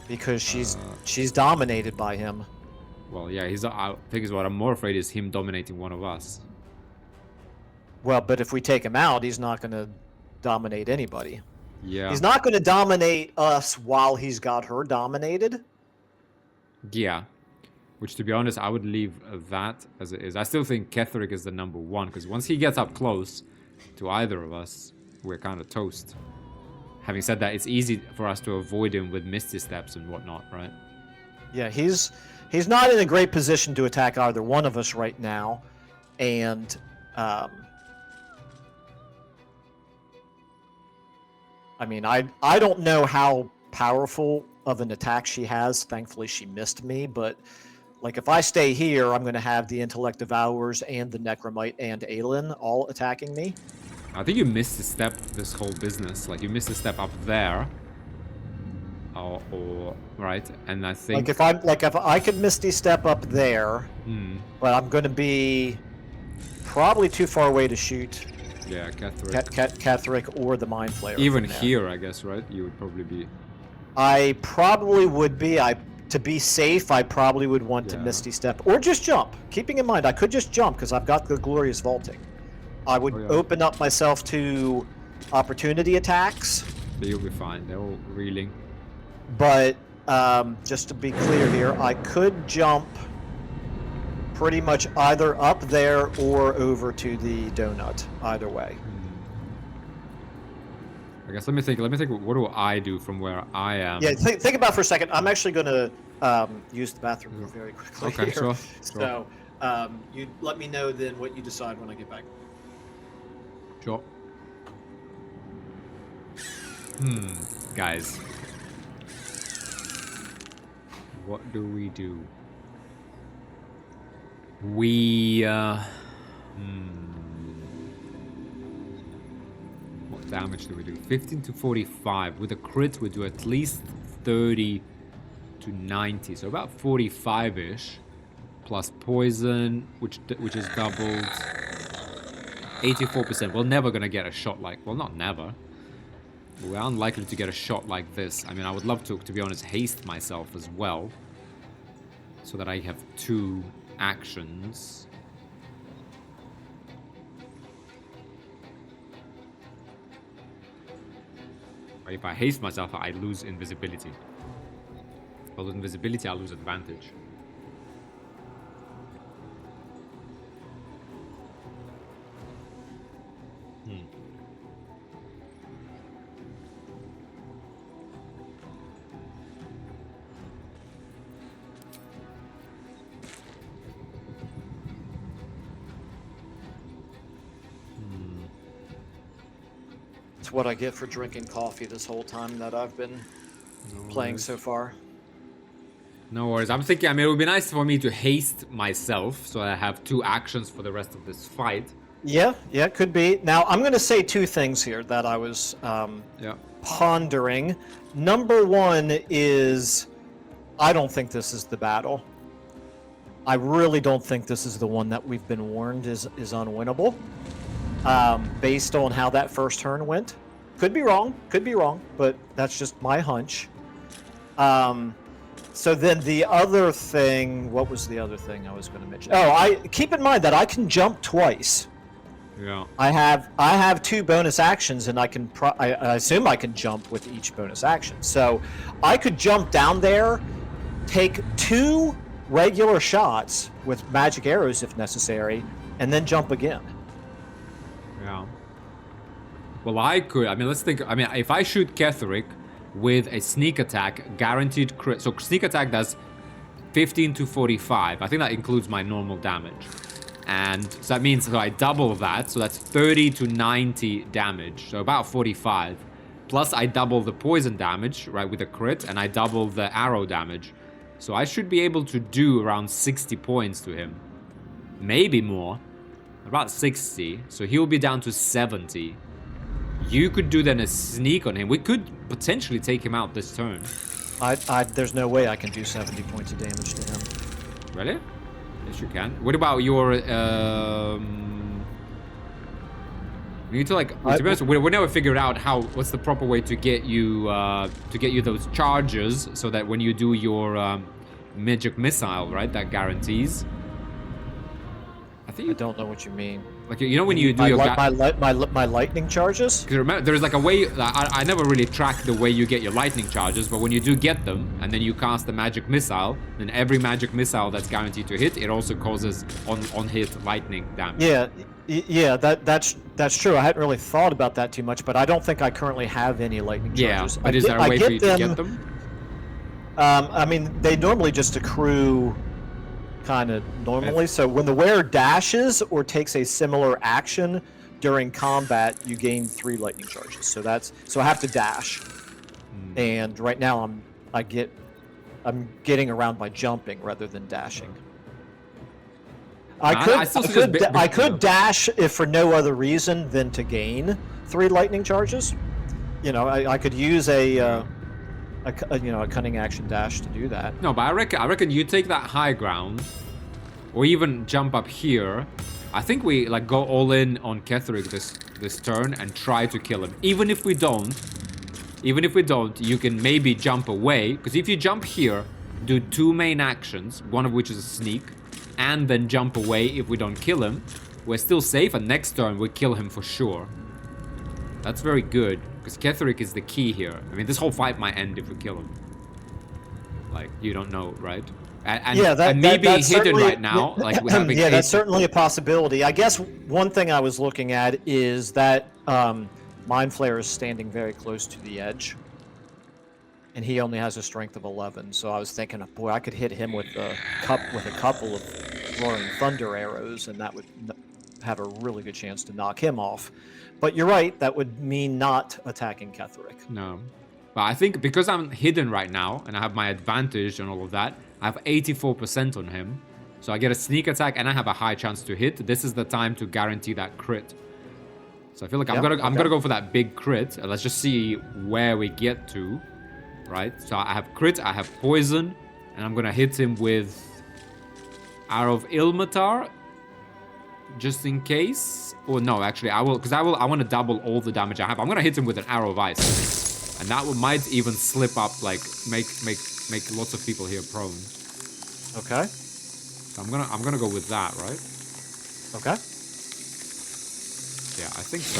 Because she's dominated by him. Well, yeah, he's. I think is what I'm more afraid is him dominating one of us. Well, but if we take him out, he's not going to dominate anybody. Yeah. He's not going to dominate us while he's got her dominated. Yeah. Which, to be honest, I would leave that as it is. I still think Ketheric is the #1, because once he gets up close to either of us, we're kind of toast. Having said that, it's easy for us to avoid him with Misty Steps and whatnot, right? Yeah, he's not in a great position to attack either one of us right now. And I mean, I don't know how powerful of an attack she has. Thankfully, she missed me, but like if I stay here, I'm going to have the Intellect Devourers and the Necromite and Aelin all attacking me. I think you missed a step this whole business. Like, you missed a step up there. Or right? And I think... If I could Misty Step up there, but I'm going to be probably too far away to shoot. Yeah, Ketheric. Ketheric or the Mind Flayer. Even here, I guess, right? You would probably be... I probably would be. To be safe, I probably would want to Misty Step or just jump. Keeping in mind, I could just jump because I've got the Glorious Vaulting. I would open up myself to opportunity attacks. But you'll be fine. They're all reeling. But just to be clear here, I could jump pretty much either up there or over to the donut. Either way. I guess let me think. What do I do from where I am? Yeah, think about it for a second. I'm actually going to use the bathroom very quickly. Okay, here. sure. So you let me know then what you decide when I get back. Sure. Guys. What do we do? We, What damage do we do? 15 to 45. With a crit, we do at least 30 to 90. So about 45-ish. Plus poison, which is doubled. 84%. We're never gonna get a shot like... Well, not never. We're unlikely to get a shot like this. I mean, I would love to be honest, haste myself as well. So that I have 2 actions. But if I haste myself, I lose invisibility. But with invisibility, I lose advantage. It's what I get for drinking coffee this whole time that I've been playing so far. No worries. I'm thinking, I mean, it would be nice for me to haste myself so I have 2 actions for the rest of this fight. Yeah, could be. Now, I'm going to say 2 things here that I was pondering. Number 1 is, I don't think this is the battle. I really don't think this is the one that we've been warned is unwinnable. Based on how that first turn went. Could be wrong, but that's just my hunch. So then the other thing, what was the other thing I was going to mention? Oh, keep in mind that I can jump twice. Yeah. I have 2 bonus actions, and I assume I can jump with each bonus action. So I could jump down there, take 2 regular shots with magic arrows if necessary, and then jump again. Yeah. Well, I could. I mean, let's think. I mean, if I shoot Ketheric with a sneak attack, guaranteed crit. So sneak attack does 15 to 45. I think that includes my normal damage. And so that means I double that, so that's 30 to 90 damage, so about 45. Plus I double the poison damage, right, with a crit, and I double the arrow damage. So I should be able to do around 60 points to him. Maybe more. About 60, so he'll be down to 70. You could do then a sneak on him. We could potentially take him out this turn. There's no way I can do 70 points of damage to him. Really? Yes, you can. What about your, we need to like, to be honest, we never figured out what's the proper way to get you those charges so that when you do your magic missile, right, that guarantees. I don't know what you mean. Like, you know when you do my lightning charges? Because remember, there's like a way, I never really track the way you get your lightning charges, but when you do get them, and then you cast the magic missile, then every magic missile that's guaranteed to hit, it also causes on-hit lightning damage. Yeah, that's true. I hadn't really thought about that too much, but I don't think I currently have any lightning charges. Yeah, but is there a way for you to get them? I mean, they normally just accrue kind of normally. So when the wearer dashes or takes a similar action during combat, you gain 3 lightning charges. So I have to dash, and right now I'm getting around by jumping rather than dashing. I could dash if for no other reason than to gain 3 lightning charges. You know, I could use a cunning action dash to do that. No, but I reckon you take that high ground, or even jump up here. I think we like go all in on Ketheric this turn and try to kill him. Even if we don't, you can maybe jump away, because if you jump here, do 2 main actions, one of which is a sneak, and then jump away if we don't kill him, we're still safe, and next turn we kill him for sure. That's very good, because Ketheric is the key here. I mean, this whole fight might end if we kill him. Like, you don't know, right? And me being hidden right now, like we have yeah, that's certainly a possibility. I guess one thing I was looking at is that Mind Flayer is standing very close to the edge, and he only has a strength of 11. So I was thinking, boy, I could hit him with a couple of roaring thunder arrows, and that would have a really good chance to knock him off. But you're right, that would mean not attacking Ketheric. No. But I think because I'm hidden right now, and I have my advantage and all of that, I have 84% on him. So I get a sneak attack, and I have a high chance to hit. This is the time to guarantee that crit. So I feel like I'm gonna go for that big crit. Let's just see where we get to. Right? So I have crit, I have poison, and I'm gonna hit him with Arrow of Ilmatar, just in case. Or no, actually, I want to double all the damage I have. I'm gonna hit him with an Arrow of Ice, and that might even slip up, like make lots of people here prone. Okay. So I'm gonna go with that, right? Okay. Yeah, I think so.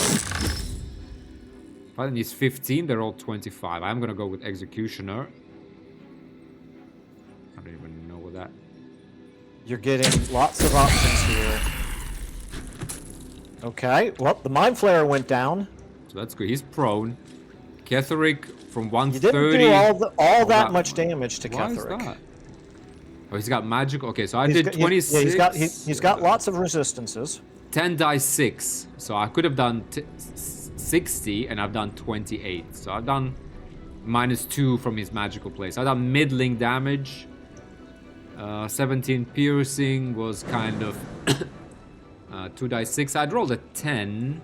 Fighting needs 15, they're all 25. I'm gonna go with Executioner. I don't even know what that. You're getting lots of options here. Okay, well, the Mind Flayer went down. So that's good. He's prone. Ketheric from 130. You didn't do all that much damage to Ketheric. Why is that? Oh, he's got magic. Okay, so I did 26. Yeah, he's got lots of resistances. 10 dice 6. So I could have done 60, and I've done 28. So I've done -2 from his magical place. I've done middling damage. 17 piercing was kind of 2 dice 6. I'd rolled a 10.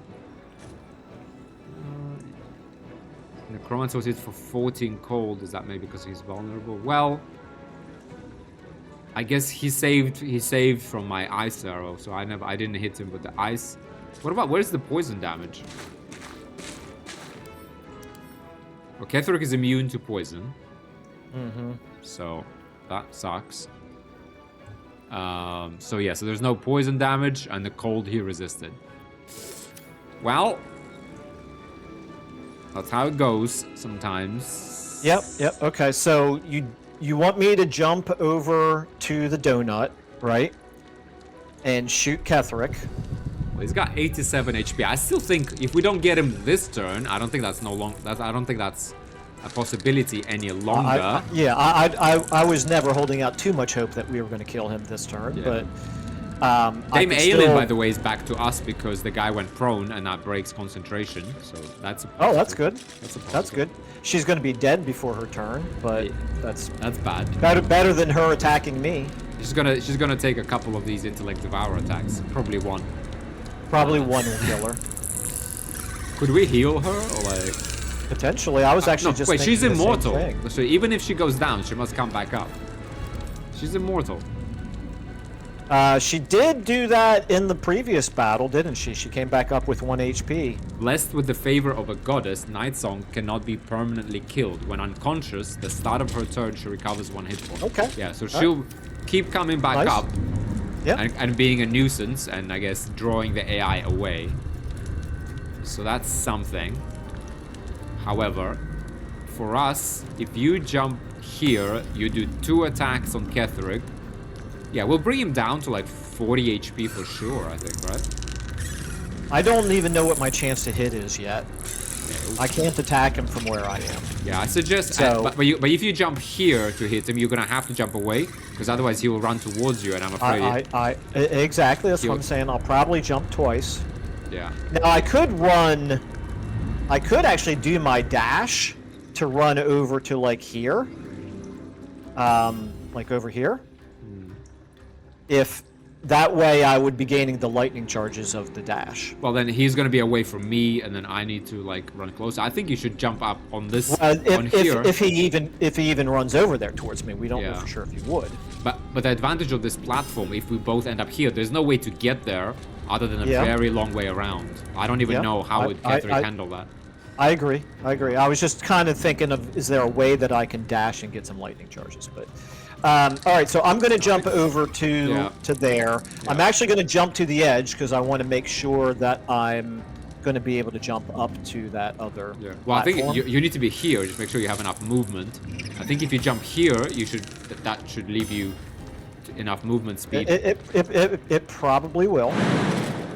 Necromancer was hit for 14 cold. Is that maybe because he's vulnerable? Well, I guess he saved from my ice arrow, so I didn't hit him with the ice. What about, where's the poison damage? Well, Ketheric is immune to poison. Mm-hmm. So that sucks. So yeah, so there's no poison damage, and the cold he resisted. Well, that's how it goes sometimes. Yep. Okay, so you want me to jump over to the donut, right? And shoot Ketheric. Well, he's got 87 HP. I still think if we don't get him this turn, I don't think that's I don't think that's a possibility any longer. I was never holding out too much hope that we were going to kill him this turn, but Dame Aelin, by the way, is back to us because the guy went prone and that breaks concentration. So that's a Oh, that's good. That's a positive. That's good. She's going to be dead before her turn, but that's bad. Better than her attacking me. She's gonna take a couple of these intellect devour attacks. Probably one. Probably one will kill her. Could we heal her or like? Potentially, I was actually no, just. Wait, she's thinking the same immortal. thing. So even if she goes down, she must come back up. She's immortal. She did do that in the previous battle, didn't she? She came back up with 1 HP. Blessed with the favor of a goddess, Nightsong cannot be permanently killed. When unconscious, the start of her turn, she recovers 1 hit point. Okay. Yeah, so she'll keep coming back Nice. up. Yeah. And being a nuisance, and I guess drawing the AI away. So that's something. However, for us, if you jump here, you do 2 attacks on Ketheric. Yeah, we'll bring him down to like 40 HP for sure, I think, right? I don't even know what my chance to hit is yet. I can't attack him from where I am. Yeah, I suggest, So- but if you jump here to hit him, you're gonna have to jump away, because otherwise he will run towards you, and I'm afraid. Exactly, that's what He'll- I'm saying. I'll probably jump twice. Yeah. Now I could run. I could actually do my dash to run over to like here. Like over here. If that way I would be gaining the lightning charges of the dash. Well, then he's gonna be away from me, and then I need to like run closer. I think you should jump up on this on here. If he even runs over there towards me, we don't know Yeah. for sure if he would. But the advantage of this platform, if we both end up here, there's no way to get there other than a Yeah. very long way around. I don't even Yeah. know how would Ketheric handle that. I agree. I was just kind of thinking of, is there a way that I can dash and get some lightning charges? But all right, so I'm going to jump over to there. I'm actually going to jump to the edge because I want to make sure that I'm going to be able to jump up to that other. Yeah. Well, I platform. think you need to be here. Just make sure you have enough movement. I think if you jump here, that should leave you enough movement speed. It probably will.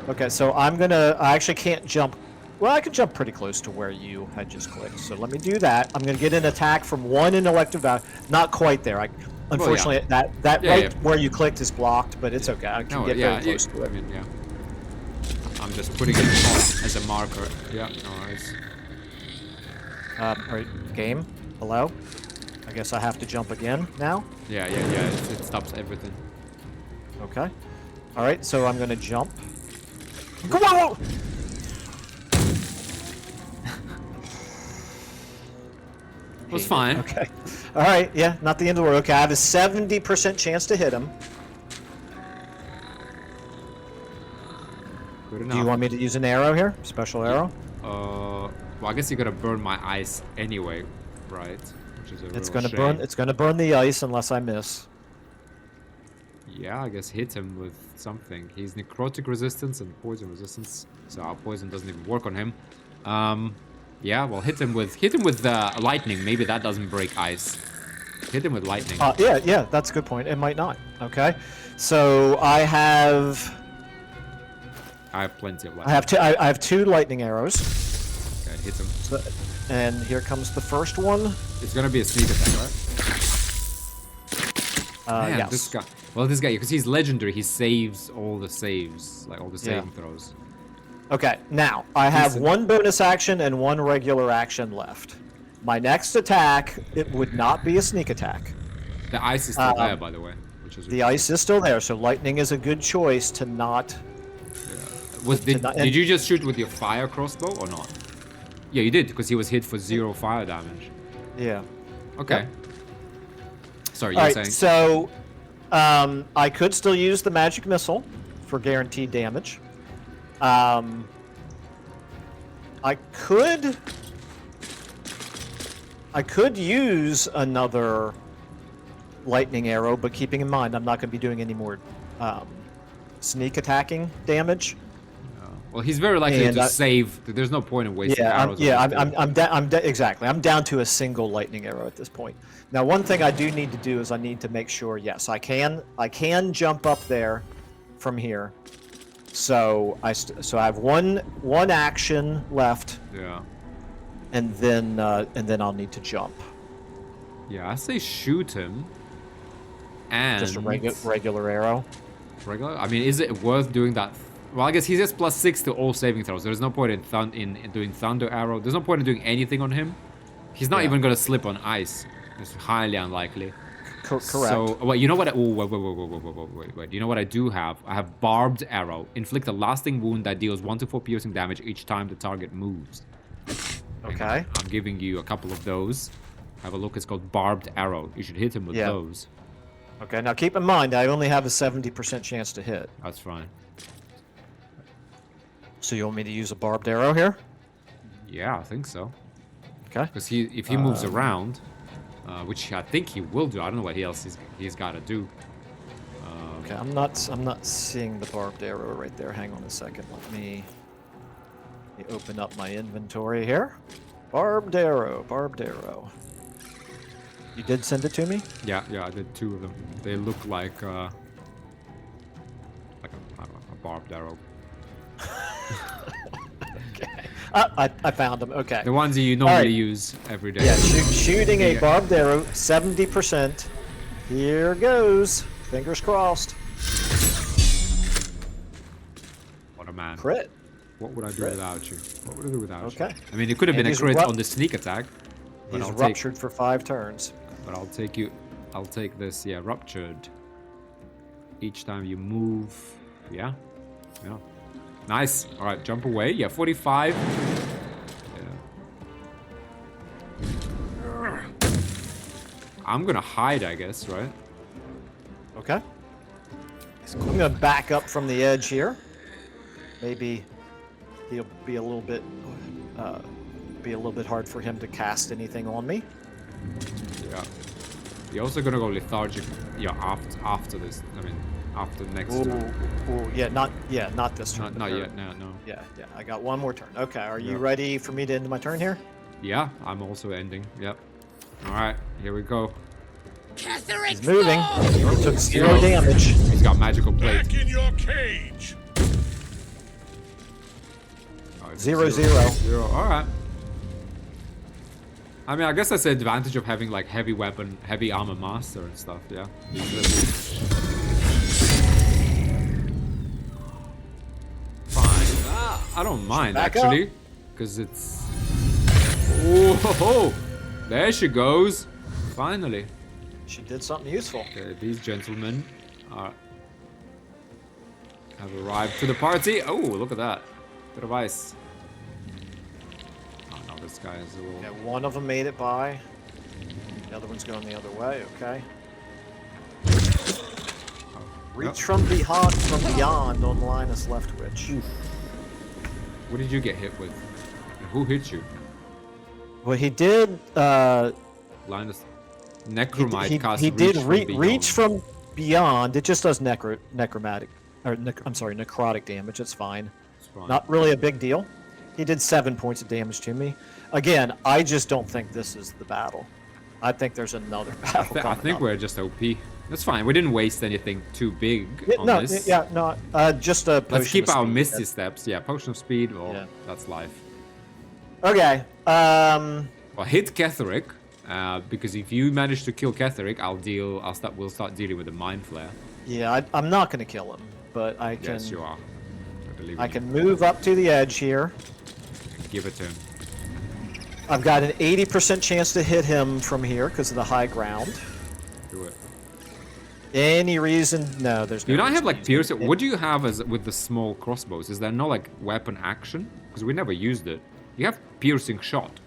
Okay, so I actually can't jump. Well, I can jump pretty close to where you had just clicked. So let me do that. I'm going to get an attack from 1 in elective value. Not quite there. Unfortunately, that where you clicked is blocked, but it's okay. I can get very close to it. I mean, yeah. I'm just putting it on as a marker. Yeah, no worries. All right, game. Hello. I guess I have to jump again now. Yeah. It stops everything. Okay. All right, so I'm going to jump. Come on! It was fine. Okay. All right. Yeah, not the end of the world. Okay, I have a 70% chance to hit him. Good enough. Do you want me to use an arrow here? Special arrow? Well, I guess you gotta burn my ice anyway, right? Which is a It's real gonna shame. burn. It's gonna burn the ice unless I miss. Yeah, I guess hit him with something. He's necrotic resistance and poison resistance, so our poison doesn't even work on him. Yeah, well, hit him with lightning. Maybe that doesn't break ice. Hit him with lightning. Yeah, that's a good point. It might not. Okay, so I have plenty of lightning. I have 2 lightning arrows. Okay, hit him. So, and here comes the first one. It's gonna be a sneak attack, right? Man, yes. this guy. Well, this guy, because he's legendary, he saves all the saves, like all the saving throws. Okay, now I have 1 bonus action and 1 regular action left. My next attack, it would not be a sneak attack. The ice is still there, by the way, which is the ice is still there, so lightning is a good choice to not. Did you just shoot with your fire crossbow or not? Yeah, you did, because he was hit for 0 fire damage. Yeah. Okay. Yep. Sorry, you were saying. So, I could still use the magic missile for guaranteed damage. I could use another lightning arrow, but keeping in mind I'm not going to be doing any more sneak attacking damage. Well, he's very likely to save. There's no point in wasting arrows. Exactly. I'm down to a single lightning arrow at this point. Now, one thing I do need to do is I need to make sure. Yes, I can jump up there from here. So I have one action left. Yeah. And then I'll need to jump. Yeah, I say shoot him. And just a regular arrow. regular. I mean, is it worth doing that? Well, I guess he has +6 to all saving throws. There's no point in doing Thunder Arrow. There's no point in doing anything on him. He's not even gonna slip on ice. It's highly unlikely. Correct. So, wait, you know what? Wait. You know what I do have? I have Barbed Arrow. Inflict a lasting wound that deals 1 to 4 piercing damage each time the target moves. Okay. I'm giving you a couple of those. Have a look. It's called Barbed Arrow. You should hit him with those. Okay. Now keep in mind, I only have a 70% chance to hit. That's fine. So you want me to use a barbed arrow here? Yeah, I think so. Okay. Because if he moves around, which I think he will do. I don't know what else he's got to do. Okay, I'm not seeing the barbed arrow right there. Hang on a second. Let me open up my inventory here. Barbed arrow. You did send it to me? Yeah, I did 2 of them. They look like a barbed arrow. Okay. I found them. Okay. The ones that you normally use every day. Yeah, shooting a barbed arrow, 70%. Here goes. Fingers crossed. What a man. Crit. What would I do without you? What would I do without you? Okay. I mean, it could have been a crit on the sneak attack. But He's ruptured for 5 turns. But I'll take this, ruptured. Each time you move. Yeah. Nice. All right, jump away. Yeah, 45. Yeah. I'm gonna hide, I guess, right? Okay. So I'm gonna back up from the edge here. Maybe he'll be a little bit hard for him to cast anything on me. Yeah. You're also gonna go lethargic. Yeah, after this. I mean, after next turn. Not this turn. Not yet. No. Yeah. I got one more turn. Okay. Are you ready for me to end my turn here? Yeah, I'm also ending. Yep. All right, here we go. He's moving. He took 0 damage. He's got magical plate. Back in your cage. 0-0. All right. I mean, I guess that's the advantage of having like heavy weapon, heavy armor master and stuff. Yeah. Fine. I don't mind actually, because it's. Oh, there she goes. Finally. She did something useful. Okay, these gentlemen have arrived to the party. Oh, look at that. Bit of ice. Oh no, this guy is a little... Yeah, one of them made it by. The other one's going the other way, okay. Reach from beyond on Linus Leftwich. Oof. What did you get hit with? And who hit you? Well, he did, Linus... Necromite cast he did reach reach from beyond. It just does necrotic damage. It's fine. Not really a big deal. He did 7 points of damage to me. Again, I just don't think this is the battle. I think there's another battle. I think we're just OP. That's fine. We didn't waste anything too big on this. Just a potion. Let's keep of our speed. Misty Steps. Yeah, potion of speed. Well, that's life. Okay. Well, hit Ketheric. Because if you manage to kill Ketheric, we'll start dealing with the Mind Flare. Yeah, I'm not going to kill him, but I can. Yes, you are. I can move up to the edge here. Give it to him. I've got an 80% chance to hit him from here because of the high ground. Do it. Any reason? No, there's no. Do you not have reason like to use piercing? it. What do you have with the small crossbows? Is there no like weapon action? Because we never used it. You have piercing shot.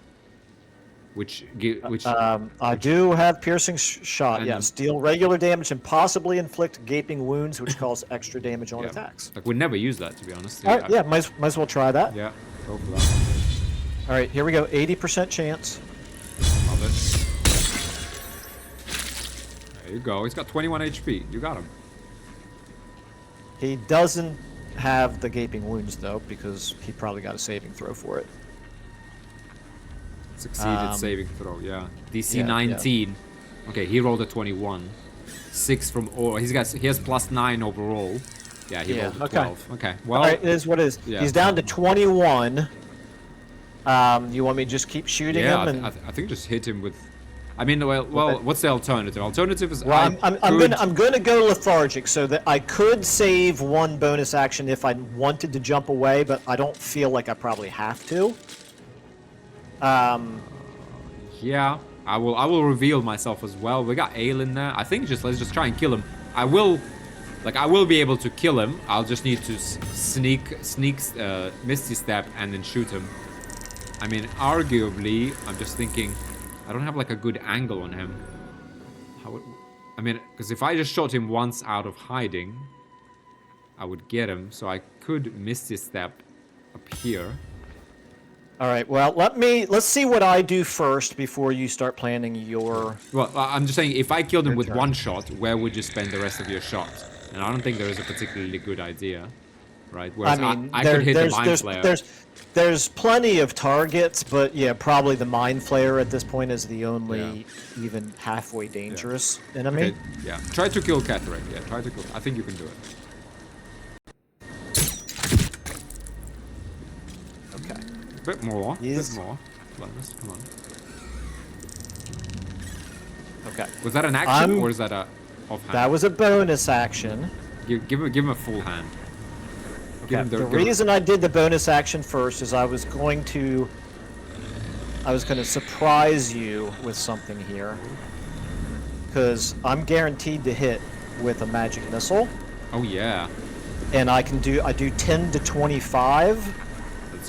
I do have piercing shot. Yes, deal regular damage and possibly inflict gaping wounds, which cause extra damage on attacks. Like we never use that, to be honest. All right, might as well try that. Yeah, go for that. All right, here we go. 80% chance. Love it. There you go. He's got 21 HP. You got him. He doesn't have the gaping wounds though, because he probably got a saving throw for it. Succeeded saving throw, yeah. DC 19. Yeah. Okay, he rolled a 21. 6 from all. He has +9 overall. Yeah, he rolled a 12. Okay. Well, all right, it is what it is. Yeah. He's down to 21. You want me to just keep shooting him? I think just hit him with. I mean, well, what's the alternative? Alternative is Well, I'm gonna go lethargic so that I could save one bonus action if I wanted to jump away, but I don't feel like I probably have to. Yeah, I will reveal myself as well. We got Aelin there. I think let's just try and kill him. I will be able to kill him. I'll just need to sneak, Misty Step, and then shoot him. I mean, arguably, I'm just thinking, I don't have like a good angle on him. I mean, because if I just shot him once out of hiding, I would get him. So I could Misty Step up here. All right. Well, let's see what I do first before you start planning your. Well, I'm just saying, if I killed him with one shot, where would you spend the rest of your shots? And I don't think there is a particularly good idea, right? Whereas I could hit the Mind Flayer. There's plenty of targets, but yeah, probably the Mind Flayer at this point is the only even halfway dangerous enemy. Okay, yeah, try to kill Ketheric. Yeah, try to kill. I think you can do it. Okay. A bit more. Bit more. Linus, come on. Okay. Was that an action or is that a offhand? That was a bonus action. Give him a full hand. Okay. The reason I did the bonus action first is I was going to surprise you with something here, because I'm guaranteed to hit with a magic missile. Oh yeah. And I do 10 to 25.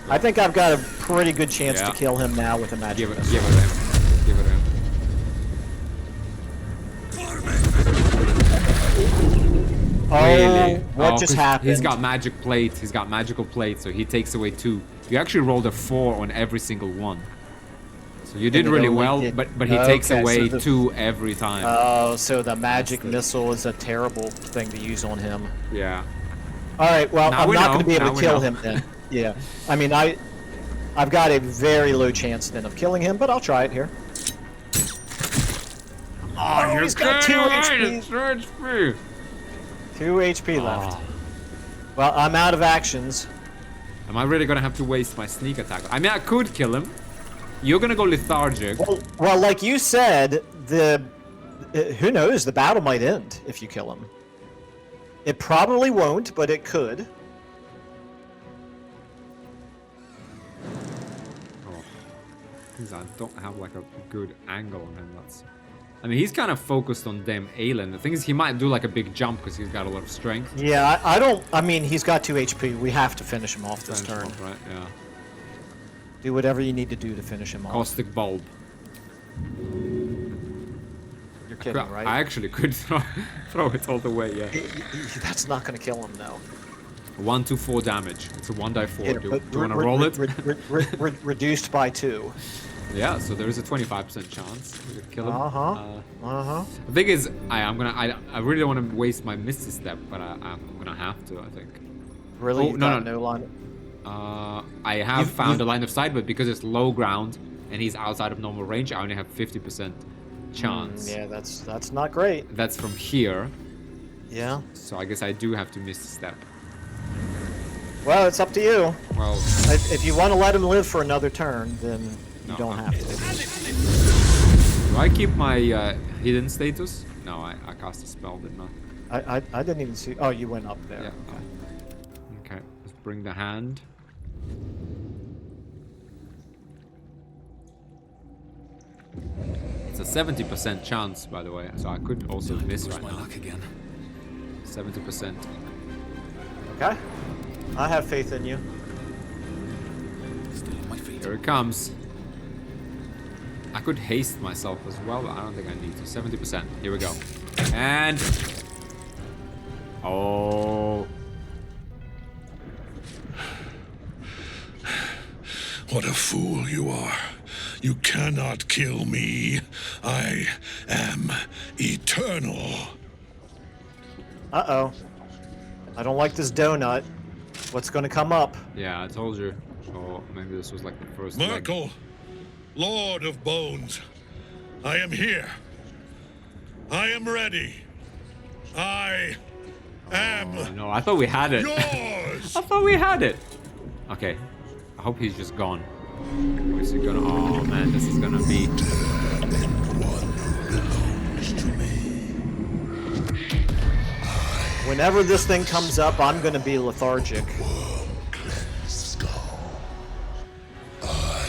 I think I've got a pretty good chance to kill him now with a magic missile. Give it to him. Give it to him. Oh, really? what just happened? He's got magic plate. He's got magical plate, so he takes away 2. You actually rolled a 4 on every single one. So you did really well, but he takes away 2 every time. Oh, so the magic missile is a terrible thing to use on him. Yeah. All right, well, I'm not going to be able to kill him then. Yeah. I mean, I've got a very low chance then of killing him, but I'll try it here. Oh, he's got 2 HP. 2 HP. 2 HP left. Well, I'm out of actions. Am I really gonna have to waste my sneak attack? I mean, I could kill him. You're gonna go lethargic. Well, like you said, who knows? The battle might end if you kill him. It probably won't, but it could. Oh, because I don't have like a good angle on him. I mean, he's kind of focused on damn Aelin. The thing is, he might do like a big jump because he's got a lot of strength. Yeah, I mean, he's got 2 HP. We have to finish him off this turn. Right, yeah. Do whatever you need to do to finish him off. Caustic Bulb. You're kidding, right? I actually could throw it all the way, yeah. That's not going to kill him, though. 1 to 4 damage. It's a 1d4. Do you want to roll it? Reduced by 2. Yeah, so there is a 25% chance we could kill him. The thing is, I really don't want to waste my Misty Step, but I'm gonna have to, I think. Really? Oh, no line. I have found a line of sight, but because it's low ground and he's outside of normal range, I only have 50% chance. Yeah, that's not great. That's from here. Yeah. So I guess I do have to Misty Step. Well, it's up to you. Well, if you want to let him live for another turn, then you don't have to. Do I keep my hidden status? No, I cast a spell, didn't I? I didn't even see. Oh, you went up there. Yeah. Okay, let's bring the hand. It's a 70% chance, by the way, so I could also miss right now. Luck again. 70%. Okay. I have faith in you. Still on my feet. Here it comes. I could haste myself as well, but I don't think I need to. 70%. Here we go. And... Oh... What a fool you are. You cannot kill me. I am eternal. Uh-oh. I don't like this donut. What's going to come up? Yeah, I told you. Oh, maybe this was like the first Merkel, Lord of Bones, I am here. I am ready. I am... Oh, no, I thought we had it. Yours! I thought we had it. Okay. I hope he's just gone. Or is he gonna... Oh, man, this is gonna be... Whenever this thing comes up, I'm going to be lethargic. Worm-cleansed skull. I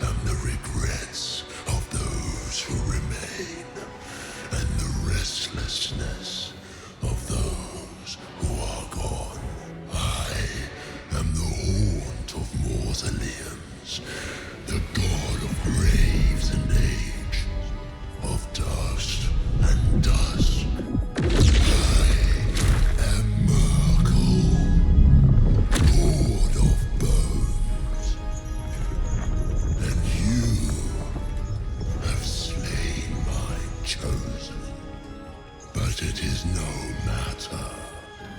am the regrets of those who remain, and the restlessness of those who are gone. I am the haunt of mausoleums, the god of graves and age, of dust and dusk. I am Merkel, lord of bones, and you have slain my chosen. But it is no matter,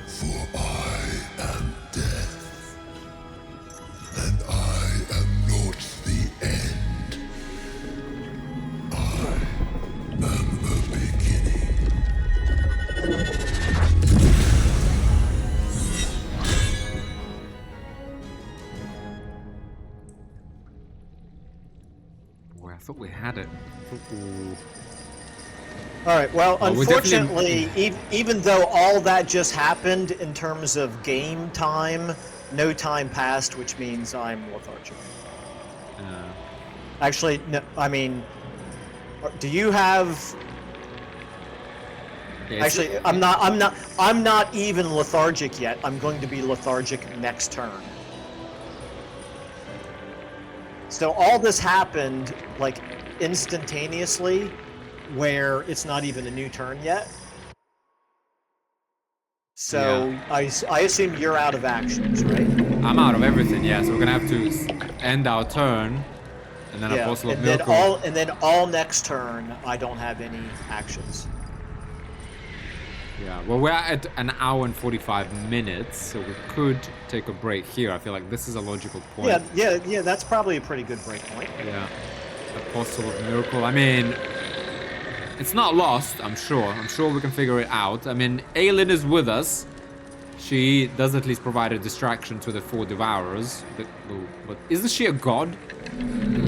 for I am death, and I am not the end. I am the beginning. Boy, I thought we had it. Ooh. All right. Well, Well, we unfortunately, even though all that just happened in terms of game time, no time passed, which means I'm lethargic. Actually, no. I mean, do you have? Yeah, it's- Actually, I'm not even lethargic yet. I'm going to be lethargic next turn. So all this happened like instantaneously, where it's not even a new turn yet. So I assume you're out of actions, right? I'm out of everything, yeah, so we're gonna have to end our turn, and then Apostle of Miracle. And then all next turn, I don't have any actions. Yeah, well, we're at an hour and 45 minutes, so we could take a break here. I feel like this is a logical point. Yeah, that's probably a pretty good break point. Yeah. Apostle of Miracle. I mean, it's not lost, I'm sure. I'm sure we can figure it out. I mean, Aelin is with us. She does at least provide a distraction to the 4 Devourers. But isn't she a god?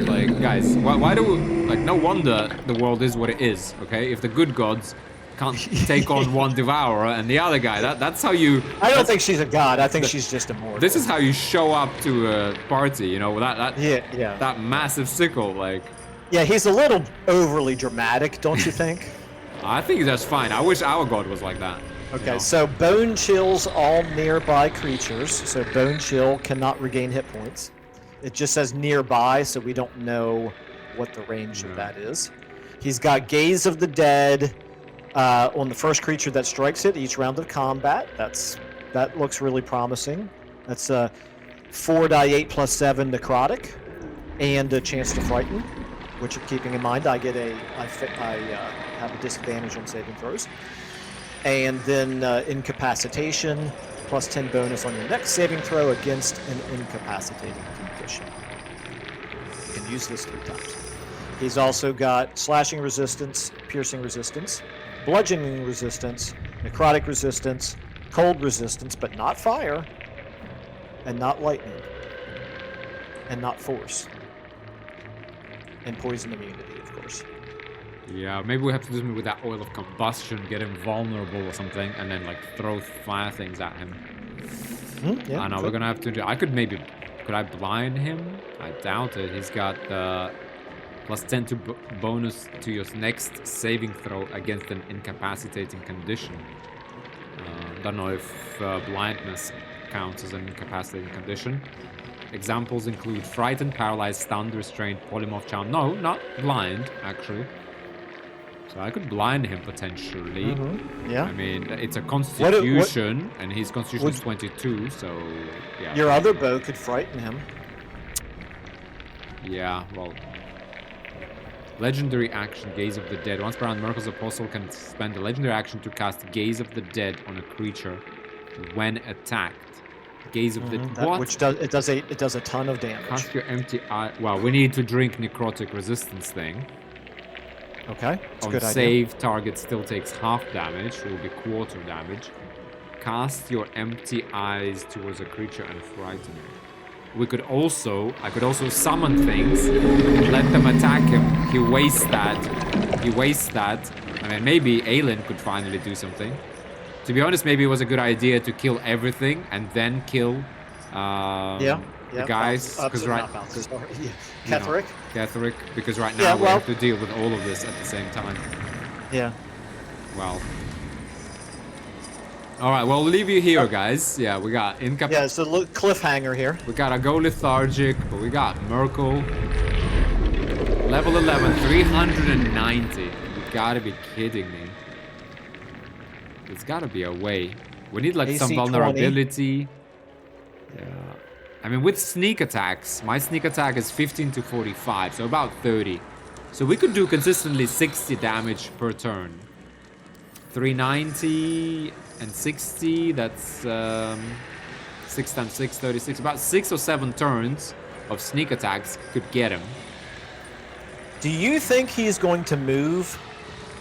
Like, guys, why do we... Like, no wonder the world is what it is, okay? If the good gods can't take on one Devourer and the other guy, that's how you... I don't think she's a god. I think she's just immortal. This is how you show up to a party, you know, with that massive sickle, like... Yeah, he's a little overly dramatic, don't you think? I think that's fine. I wish our god was like that. Okay, you know? so Bone chills all nearby creatures. So Bone Chill cannot regain hit points. It just says nearby, so we don't know what the range of that is. He's got Gaze of the Dead on the first creature that strikes it each round of combat. That looks really promising. That's 4d8 plus 7 necrotic, and a chance to frighten. Which, keeping in mind, I have a disadvantage on saving throws. And then incapacitation, plus 10 bonus on your next saving throw against an incapacitating condition. You can use this 3 times. He's also got slashing resistance, piercing resistance, bludgeoning resistance, necrotic resistance, cold resistance, but not fire, and not lightning, and not force. And poison immunity, of course. Yeah, maybe we have to do something with that oil of combustion, get him vulnerable or something, and then like throw fire things at him. Yeah, I know, we're gonna have to do... Could I blind him? I doubt it. He's got plus 10 to bonus to your next saving throw against an incapacitating condition. Don't know if blindness counts as an incapacitating condition. Examples include frightened, paralyzed, stunned, restrained, polymorph, charmed. No, not blind, actually. So I could blind him potentially. Yeah. I mean, it's a constitution, and his constitution is 22, so yeah. Your other bow could frighten him. Yeah, well. Legendary action, Gaze of the Dead. Once per round, Merkel's Apostle can spend a legendary action to cast Gaze of the Dead on a creature when attacked. Gaze of the what? Which does a ton of damage. Cast your empty eye. Well, we need to drink necrotic resistance thing. Okay, that's a on good save, idea. target still takes half damage, so it will be quarter damage. Cast your empty eyes towards a creature and frighten it. I could also summon things, let them attack him. He wastes that. I mean, maybe Aelin could finally do something To be honest, maybe it was a good idea to kill everything and then kill the guys. Because Ketheric. Ketheric, because right now we have to deal with all of this at the same time. Yeah. Well. All right, well, we'll leave you here, guys. Yeah, we got Yeah, it's a cliffhanger here. We gotta go lethargic, but we got Merkel. Level 11, 390. You gotta be kidding me. There's gotta be a way. We need like some vulnerability. Yeah. I mean, with sneak attacks, my sneak attack is 15 to 45, so about 30. So we could do consistently 60 damage per turn. 390 and 60, that's 6 times 6, 36. About 6 or 7 turns of sneak attacks could get him. Do you think he's going to move?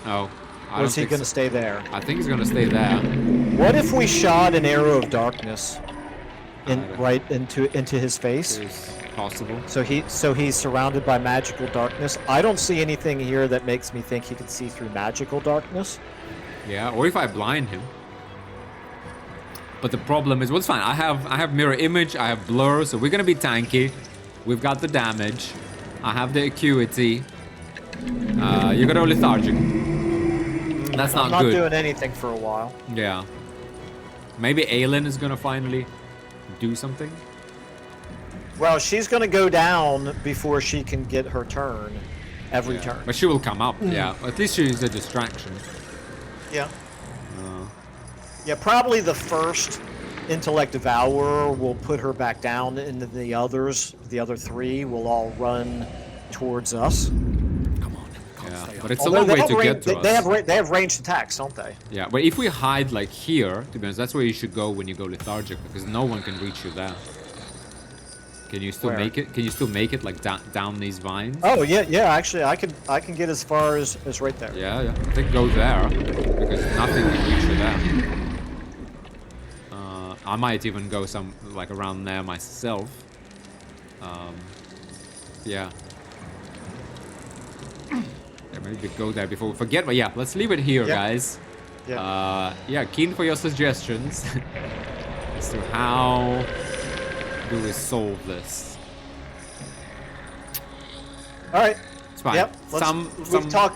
Oh, or is he going to stay there? I think he's going to stay there. What if we shot an arrow of darkness right into his face? It's possible. So he's surrounded by magical darkness. I don't see anything here that makes me think he can see through magical darkness. Yeah, or if I blind him. But the problem is, well, it's fine. I have mirror image, I have blur, so we're gonna be tanky. We've got the damage. I have the acuity. You're gonna go lethargic. That's not good. I'm not doing anything for a while. Yeah. Maybe Aelin is gonna finally do something. Well, she's gonna go down before she can get her turn. Every turn. But she will come up. Yeah. At least she's a distraction. Yeah. Yeah, probably the first intellect devourer will put her back down, and the others, the other 3, will all run towards us. Come on. Yeah, but it's a long way to get to us. They have ranged attacks, don't they? Yeah, but if we hide like here, to be honest, that's where you should go when you go lethargic, because no one can reach you there. Can you still make it? Can you still make it like down these vines? Oh yeah. Actually, I can get as far as right there. Yeah. I think go there because nothing can reach you there. I might even go like around there myself. Yeah. Maybe go there before we forget. But yeah, let's leave it here, guys. Yeah. Keen for your suggestions as to how do we solve this. All right. It's fine. Yep.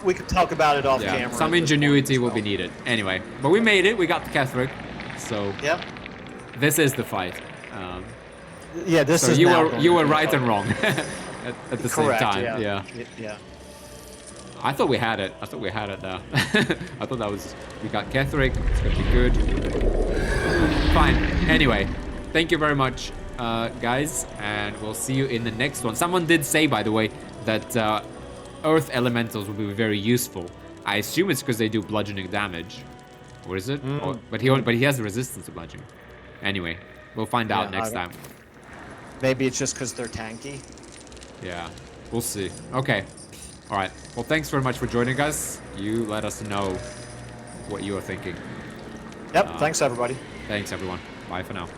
We could talk about it off camera. Some ingenuity will be needed. Anyway, but we made it. We got the Ketheric. So this is the fight. Yeah, this so is. You were right and wrong at the same time. Yeah. I thought we had it. There. I thought that was. We got Ketheric. It's gonna be good. Fine. Anyway, thank you very much, guys, and we'll see you in the next one. Someone did say, by the way, that earth elementals will be very useful. I assume it's because they do bludgeoning damage, or is it? But he has resistance to bludgeoning. Anyway, we'll find out next time. Maybe it's just because they're tanky. Yeah, we'll see. Okay. All right. Well, thanks very much for joining us. You let us know what you are thinking. Yep. Thanks, everybody. Thanks, everyone. Bye for now.